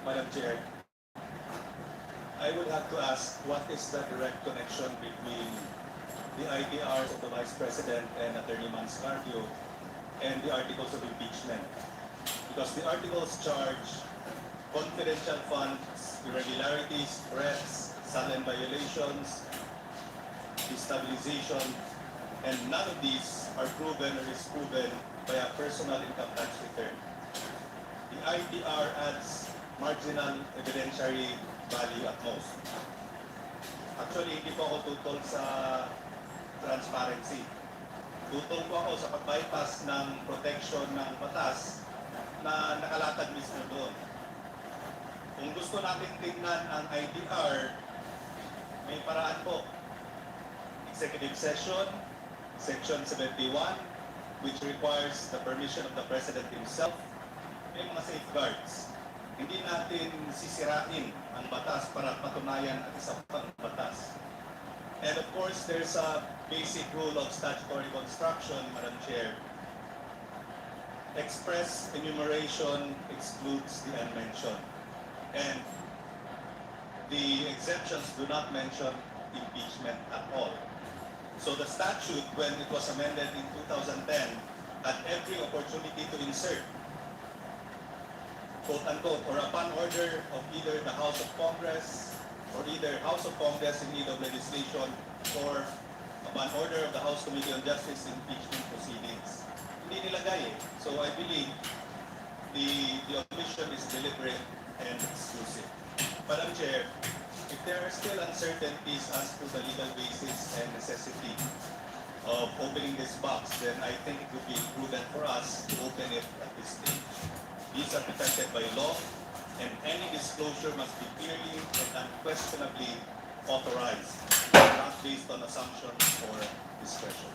Madam Chair, I would have to ask what is the direct connection between the IDRs of the Vice President and Attorney Manscarpio and the articles of impeachment? Because the articles charge confidential funds, irregularities, threats, sudden violations, destabilization, and none of these are proven or disproven by a personal income tax return. The IDR adds marginal evidentiary value at most. Actually, hindi po ako tutol sa transparency. Tutol po ako sa pag-bypass ng protection ng batas na nakalatag mismo doon. Kung gusto natin tingnan ang IDR, may paraan po. Executive session, Section 71, which requires the permission of the President himself, may mga safeguards. Hindi natin sisirain ang batas para patunayan ang isang pang batas. And of course, there's a basic rule of statutory construction, Madam Chair. Express enumeration excludes the unmentioned. And the exemptions do not mention impeachment at all. So the statute, when it was amended in 2010, had every opportunity to insert, quote-unquote, or upon order of either the House of Congress or either House of Congress in need of legislation or an order of the House Committee on Justice impeachment proceedings. Hindi nilagay eh. So I believe the omission is deliberate and exclusive. Madam Chair, if there are still uncertainties as to the legal basis and necessity of opening this box, then I think it would be prudent for us to open it at this stage. These are protected by law, and any disclosure must be clearly and unquestionably authorized, not based on assumption or discretion.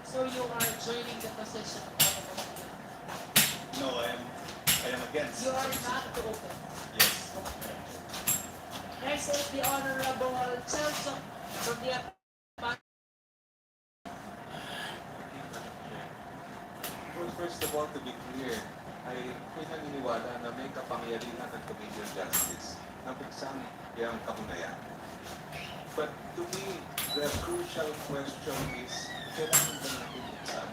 So you are joining the position of Honorable Speaker? No, I am against. You are not to open. Yes. Next is the Honorable Chelsea from the First of all, to be clear, ay pinaniniwala na may kapangyarihan ng Committee on Justice na buksan yung kahunayan. But to me, the crucial question is, kailangan ba natin buksan?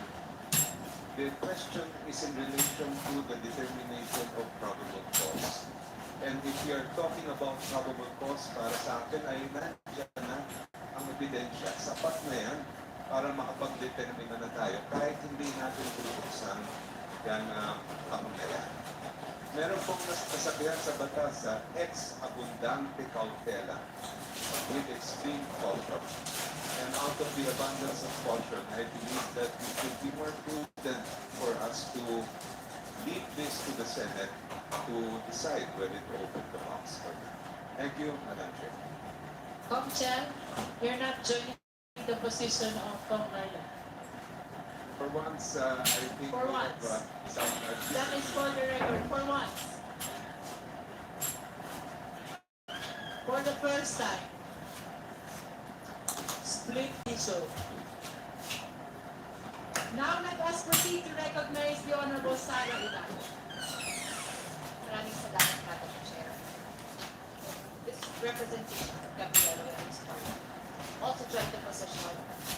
The question is in relation to the determination of probable cause. And if we are talking about probable cause, para sa akin ay nandiyan na ang ebidensya. Sapat na yan para makapag-determine na tayo kahit hindi natin bubuksan yan kahunayan. Meron pong nasasabihan sa batas sa ex abundante cautela with extreme caution. And out of the abundance of caution, I believe that it would be more prudent for us to leave this to the Senate to decide whether to open the box or not. Thank you, Madam Chair. Comchan, you're not joining the position of Kong Narla. For once, I think For we once. have some... That is for the record, for once. For the first time. Split issue. Now let us proceed to recognize the Honorable Sara Ilan. Maraming salamat, Madam Chair. This representation of Gabriela Reyes also joined the position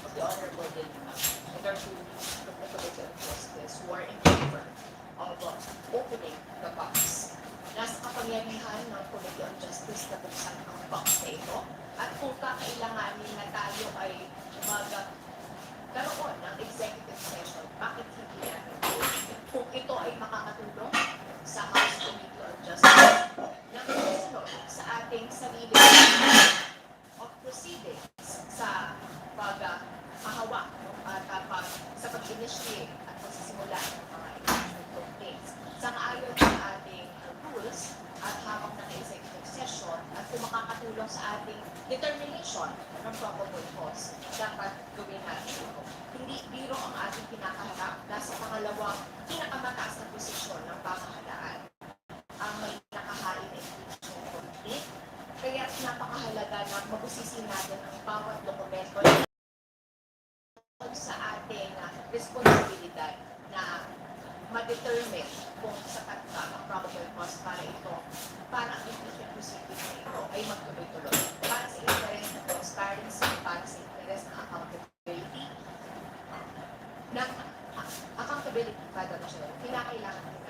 of the Honorable Dilma and our colleagues from the Committee on Justice who are in favor of opening the box. Nasa kapangyarihan ng Committee on Justice na buksan ang box na ito at kung kakailanganin na tayo ay magkaroon ng executive session, bakit hindi natin kung ito ay makakatulong sa House Committee on Justice na kasunod sa ating sarili of proceedings sa pagkahawak at sa pag-initiate at pagsisimula ng mga impeachment complaints. Sang-ayon sa ating rules at habang naka-executive session at kung makakatulong sa ating determination ng probable cause, dapat gawin natin ito. Hindi biro ang ating kinakaharap, nasa pangalawang pinakamataas na posisyon ng pamahalaan ang may nakahain na impeachment complaint. Kaya napakahalaga na mabusisi natin ang bawat dokumento sa ating responsibilidad na ma-determine kung sapat ka ang probable cause para ito, para ang impeachment proceedings na ito ay magtuloy-tuloy. Para sa interest ng transparency, para sa interest ng accountability, Madam Chair, kinakailangan ng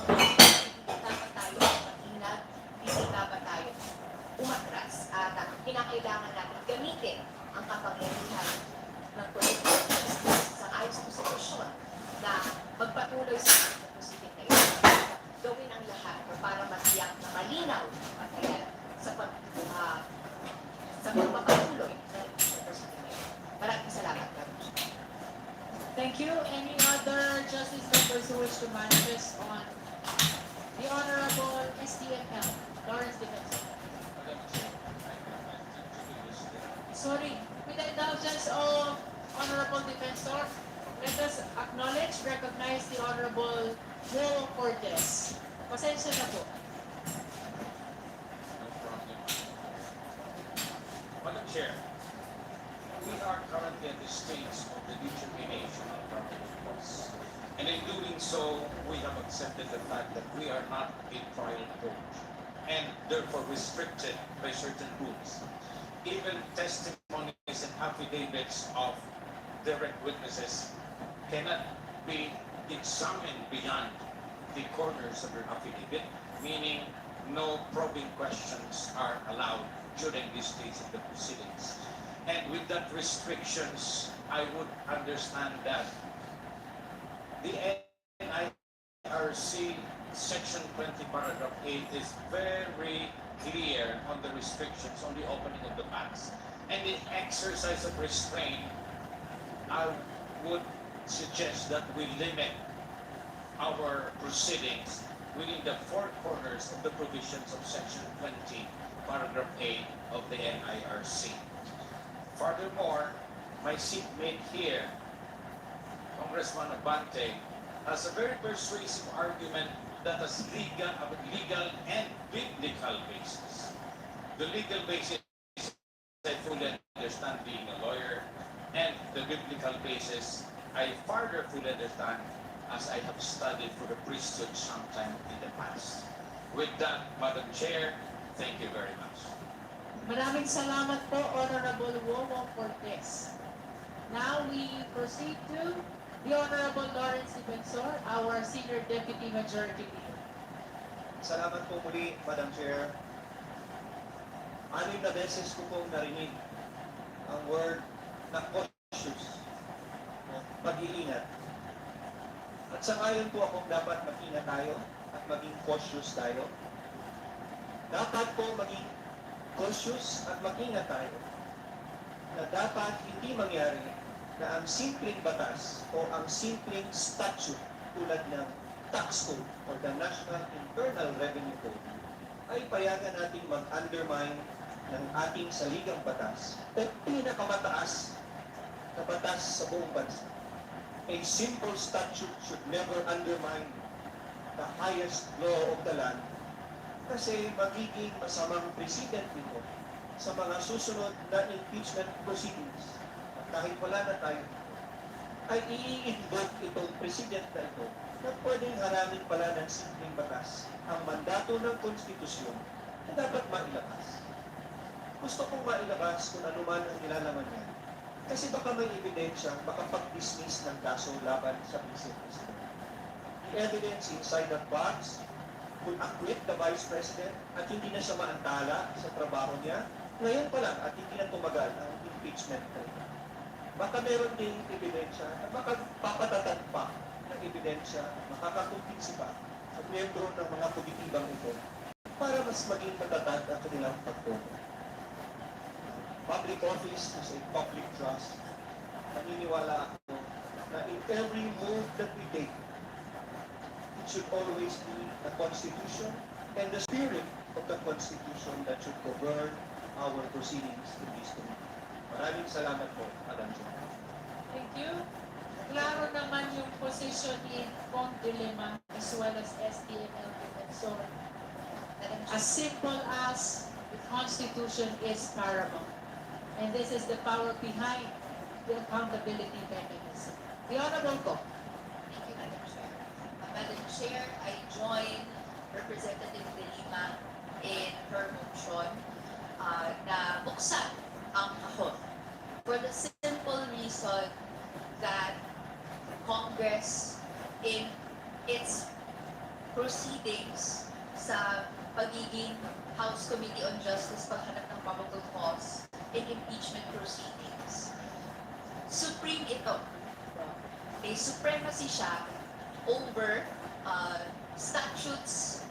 natin dapat tayo mag-ingat, hindi dapat tayo umatras at kinakailangan natin gamitin ang kapangyarihan ng political justice sa ayos ng konstitusyon na magpatuloy sa proceeding na ito. Gawin ang lahat para matiyak na malinaw at kaya sa pagpapatuloy ng proceeding na ito. Maraming salamat, Madam Chair. Thank you. Any other justice members who wish to manifest on the Honorable STML, Lawrence Defense? Sorry, with the indulgence of Honorable Defensor, let us acknowledge, recognize the Honorable Joe Cortez. Pasensya na po. Madam Chair, we are currently at the stage of the determination of probable cause. And in doing so, we have accepted the fact that we are not a trial court and therefore restricted by certain rules. Even testimonies and affidavits of direct witnesses cannot be examined beyond the corners of their affidavit, meaning no probing questions are allowed during this stage of the proceedings. And with that restrictions, I would understand that the NIRC Section 20, Paragraph 8 is very clear on the restrictions on the opening of the banks. And the exercise of restraint, I would suggest that we limit our proceedings within the four corners of the provisions of Section 20, Paragraph 8 of the NIRC. Furthermore, my seatmate here, Congressman Abante, has a very persuasive argument that has legal and biblical basis. The legal basis, I fully understand being a lawyer, and the biblical basis, I further fully understand as I have studied for the priesthood sometime in the past. With that, Madam Chair, thank you very much. Maraming salamat po, Honorable Womo Cortez. Now we proceed to the Honorable Lawrence Defensor, our Senior Deputy Majority Leader. Salamat po muli, Madam Chair. 6 na beses ko pong narinig ang word na cautious, pag-iingat. At sangayon po akong dapat mag-ingat tayo at maging cautious tayo. Dapat po maging cautious at mag-ingat tayo na dapat hindi mangyari na ang simpleng batas o ang simpleng statute tulad ng tax code or the National Internal Revenue Code ay payagan natin mag-undermine ng ating saligang batas o pinakamataas na batas sa buong bansa. A simple statute should never undermine the highest law of the land kasi magiging masamang precedent nito sa mga susunod na impeachment proceedings. At kahit wala na tayo, ay i-invoke itong precedent na ito na pwedeng harangin pala ng simpleng batas ang mandato ng konstitusyon na dapat mailabas. Gusto kong mailabas kung ano man ang nilalaman niya. Kasi baka may ebidensya, baka pag-dismiss ng kaso laban sa Vice President. The evidence inside that box could acquit the Vice President at hindi na siya maantala sa trabaho niya. Ngayon pa lang at hindi na tumagal ang impeachment na ito. Baka meron ding ebidensya na makapapatatan pa ng ebidensya, makakakumpinsi pa ang miyembro ng mga komitibang ito para mas maging matatag ang kanilang pagtuto. Public office is a public trust. Naniniwala ako na in every move that we take, it should always be the Constitution and the spirit of the Constitution that should govern our proceedings in this committee. Maraming salamat po, Madam Chair. Thank you. Klaro naman yung position ni Cong Dilema as well as SDNL Defensor. As simple as the Constitution is paramount. And this is the power behind the accountability mechanism. The Honorable Ko. Thank you, Madam Chair. Madam Chair, I join Representative De Lima in her motion na buksan ang kahon for the simple reason that Congress in its proceedings sa pagiging House Committee on Justice paghanap ng probable cause in impeachment proceedings. Supreme ito. May supremacy siya over statutes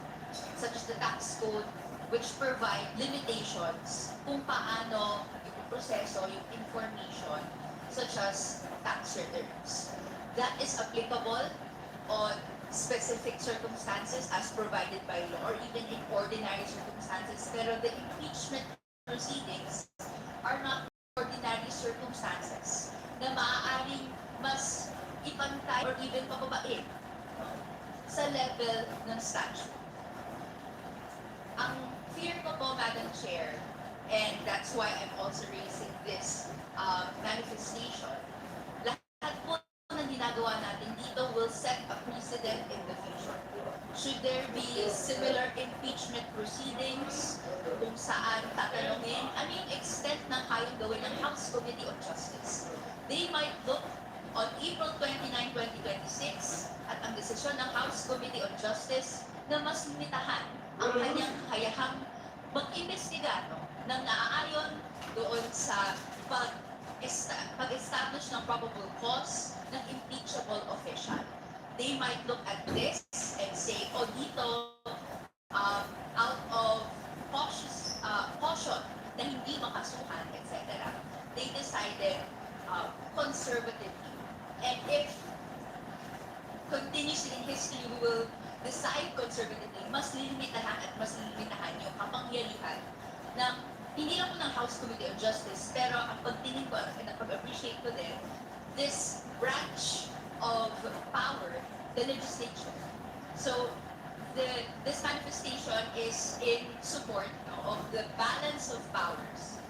such as the tax code which provide limitations kung paano ipoproseso yung information such as tax returns. That is applicable on specific circumstances as provided by law or even in ordinary circumstances. Pero the impeachment proceedings are not ordinary circumstances na maaaring mas ipantay or even pababain sa level ng statute. Ang fear ko po, Madam Chair, and that's why I'm also raising this manifestation, lahat po ng ginagawa natin dito will set a precedent in the future. Should there be similar impeachment proceedings kung saan tatanungin ano yung extent ng kayang gawin ng House Committee on Justice, they might look on April 29, 2026 at ang desisyon ng House Committee on Justice na mas limitahan ang kanyang kakayahang mag-imbestiga ng naaayon doon sa pag-establish ng probable cause ng impeachable official. They might look at this and say, oh, dito, out of caution na hindi makasuhan, etc. They decided conservatively. And if continuously in history we will decide conservatively, mas lilimitahan at mas lilimitahan yung kapangyarihan ng hindi lang po ng House Committee on Justice, pero ang pagtingin ko at ang pag-appreciate ko din, this branch of power, the legislature. So, this manifestation is in support of the balance of powers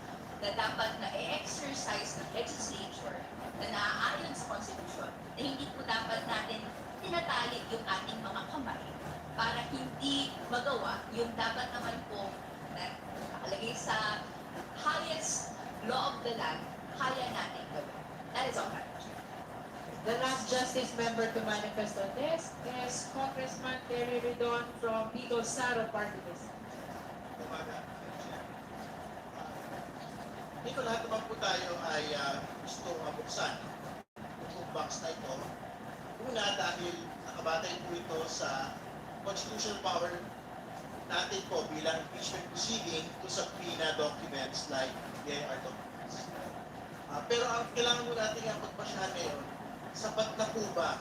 na dapat na i-exercise ng legislature na naaayon sa Constitution, na hindi po dapat natin tinatali yung ating mga kamay para hindi magawa yung dapat naman po na nakalagay sa highest law of the land, kaya natin gawin. That is all, Madam Chair. The last justice member to manifest on this is Congressman Terry Ridon from Bicol Saro Party List. Hindi ko lahat naman po tayo ay gusto mabuksan itong box na ito. Una dahil nakabatay po ito sa constitutional power natin po bilang impeachment proceeding to subpoena documents like DIR documents. Pero ang kailangan mo natin ang pagpasyahan ngayon, sapat na po ba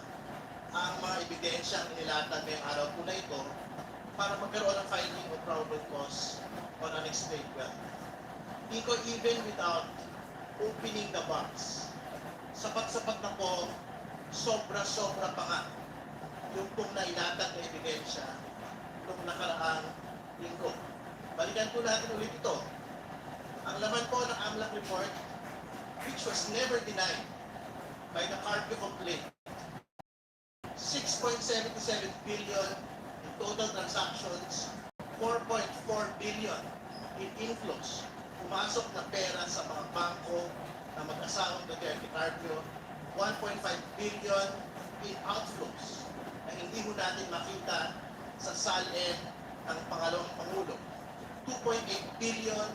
ang mga ebidensyang inilatag ngayong araw po na ito para magkaroon ng finding of probable cause on unexplained wealth? Hindi ko even without opening the box, sapat-sapat na po, sobra-sobra pa nga yung pong nailatag na ebidensya nung nakaraang linggo. Balikan po natin ulit ito. Ang laman po ng AMLAC report, which was never denied by the Carpio complaint, 6.77 billion in total transactions, 4.4 billion in inflows. Pumasok na pera sa mga bangko na mag-asawang Duterte Carpio, 1.5 billion in outflows na hindi mo natin makita sa SALN ng pangalawang Pangulo. 2.8 billion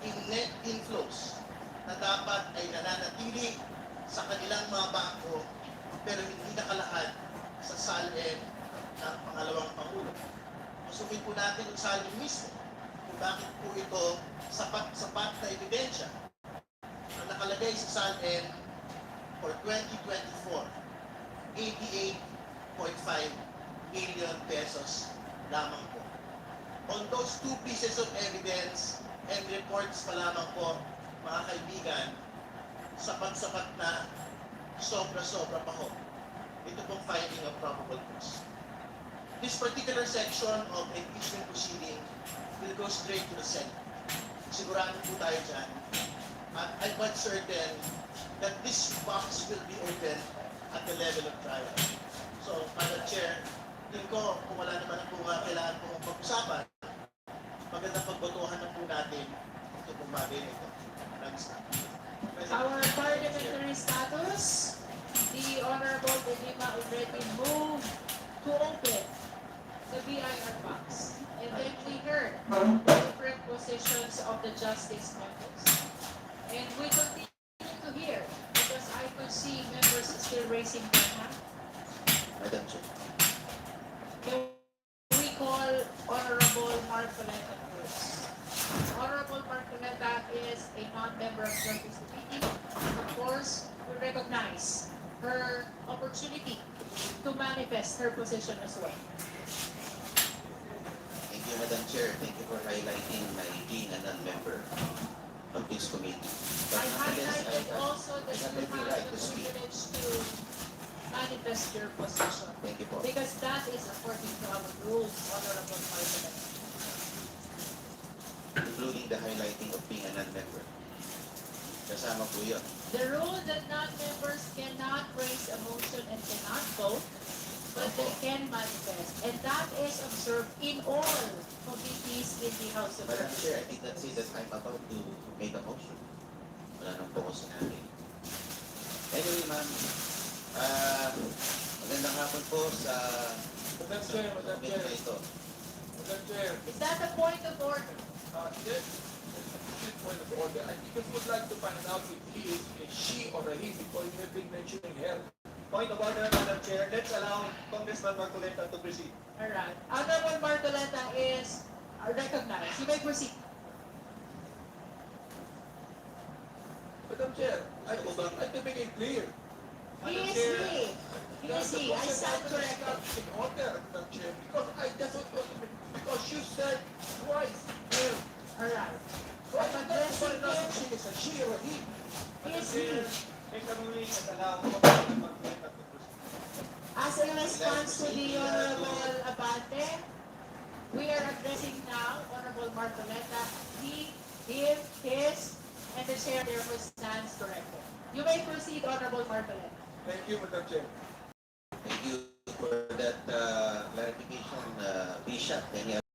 in net inflows na dapat ay nananatili sa kanilang mga bangko pero hindi nakalahad sa SALN ng pangalawang Pangulo. Masukin po natin yung SALN mismo kung bakit po ito sapat na ebidensya na nakalagay sa SALN for 2024, 88.5 billion pesos lamang po. On those two pieces of evidence and reports pa lamang po, mga kaibigan, sapat-sapat na sobra-sobra pa ho. Ito pong finding of probable cause. This particular section of impeachment proceeding will go straight to the Senate. Sigurado po tayo dyan. At I'm quite certain that this box will be open at the level of trial. So, Madam Chair, tingin ko kung wala naman po kailangan pong pag-usapan, magandang pagbotohan na po natin ito pong bagay na ito. Our parliamentary status, the Honorable De Lima already moved to open the BIR box. And then we heard the different positions of the justice members. And we continue to hear, because I could see members still raising their hand. Madam Chair. Can we call Honorable Marcoleta first? Honorable Marcoleta is a non-member of Justice Committee. Of course, we recognize her opportunity to manifest her position as well. Thank you, Madam Chair. Thank you for highlighting my being a non-member of this committee. I highlighted also that I you have every have right the to speak. privilege to manifest your position. Thank you po. Because that is according to our rules, Honorable Marcoleta. Including the highlighting of being a non-member. Kasama po yun. The rule that non-members cannot raise a motion and cannot vote, but they can manifest. And that is observed in all committees in the House of Madam Chair, I Representatives. think that's it that I'm about to make a motion. Wala nang po ko sinabi. Anyway, ma'am, Magandang hapon po sa Madam Chair, Madam committee Chair, na ito. Madam Chair. Is that a point of order? Yes, this is point of order. I just would like to find out if he is a she or a he because you have been mentioning her. Point of order, Madam Chair. Let's allow Congressman Marcoleta to proceed. All right. Honorable Marcoleta is recognized. You may proceed. Madam Chair, I just would like to make it clear. He Madam is Chair, he. He is he. I stand corrected. in order, Madam Chair, because I just want to, because you said twice her. All right. So I would like to find out if she is a she or a he. He is he. Make a ruling and allow Congressman Marcoleta to proceed. As a response to the Honorable Abante, we are addressing now Honorable Marcoleta. He, him, his, and the chair therefore stands corrected. You may proceed, Honorable Marcoleta. Thank you, Madam Chair. Thank you for that clarification, Bishop. Any other?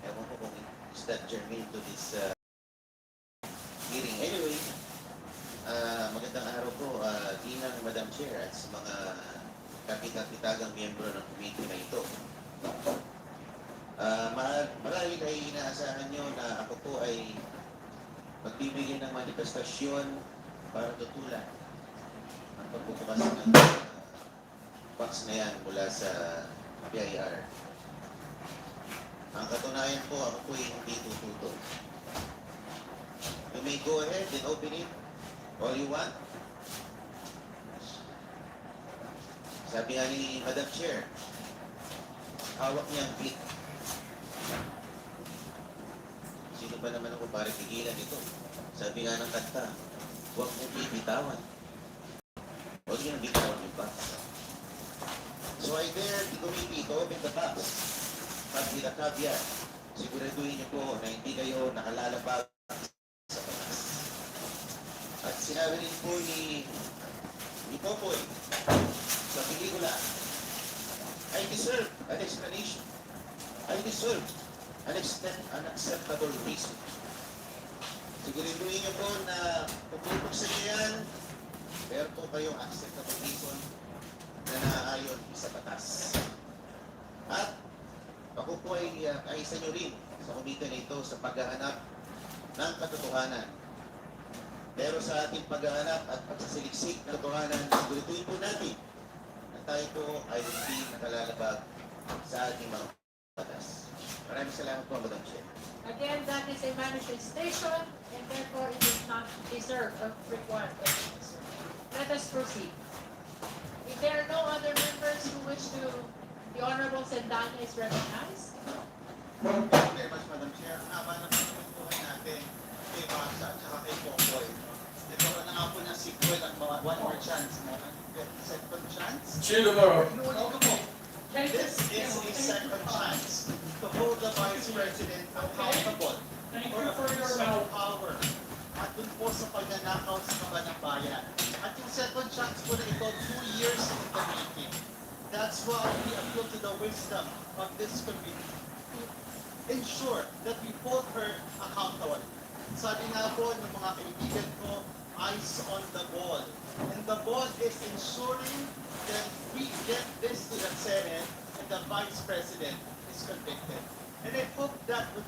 Ewan ko kung is that germane to this hearing. Anyway, magandang araw po, Ginang Madam Chair at sa mga kapitag-kapitagang miyembro ng committee na ito. Marahil ay inaasahan nyo na ako po ay magbibigay ng manifestasyon para tutulan ang pagbubukas ng box na yan mula sa BIR. Ang katunayan po, ako po ay hindi tututo. You may go ahead and open it all you want. Sabi nga ni Madam Chair, hawak niya ang clip. Sino ba naman ako para pigilan ito? Sabi nga ng kanta, huwag mong bibitawan. Huwag niyang bitawan yung box. So I dare the committee to open the box. But with a caveat, siguraduhin niyo po na hindi kayo nakalalabag sa batas. At sinabi rin po ni Popoy sa pelikula, I deserve an explanation. I deserve an acceptable reason. Siguraduhin niyo po na pupupuksan niyo yan, meron po kayong acceptable reason na naaayon sa batas. At ako po ay kaisa niyo rin sa komite na ito sa paghahanap ng katotohanan. Pero sa ating paghahanap at pagsasiliksik ng katotohanan, siguraduhin po natin na tayo po ay hindi nakalalabag sa ating mga batas. Maraming salamat po, Madam Chair. Again, that is a manifestation and therefore it does not deserve or require questions. Let us proceed. If there are no other members who wish to, the Honorable Sendanya is recognized. Thank you very much, Madam Chair. Ang haba ng pagkukuhan natin kay Basa at saka kay Popoy. Nagkaroon na nga po ng sequel ang mga one more chance. Second chance? Chair Navarro. Inuulit ko po. This is a second chance to hold the Vice President accountable for abuse of power at dun po sa pagnanakaw sa mga ng bayan. At yung second chance po na ito, 2 years in the making. That's why we appeal to the wisdom of this committee to ensure that we hold her accountable. Sabi nga po ng mga kaibigan ko, eyes on the ball. And the ball is ensuring that we get this to the Senate and the Vice President is convicted. And I hope that with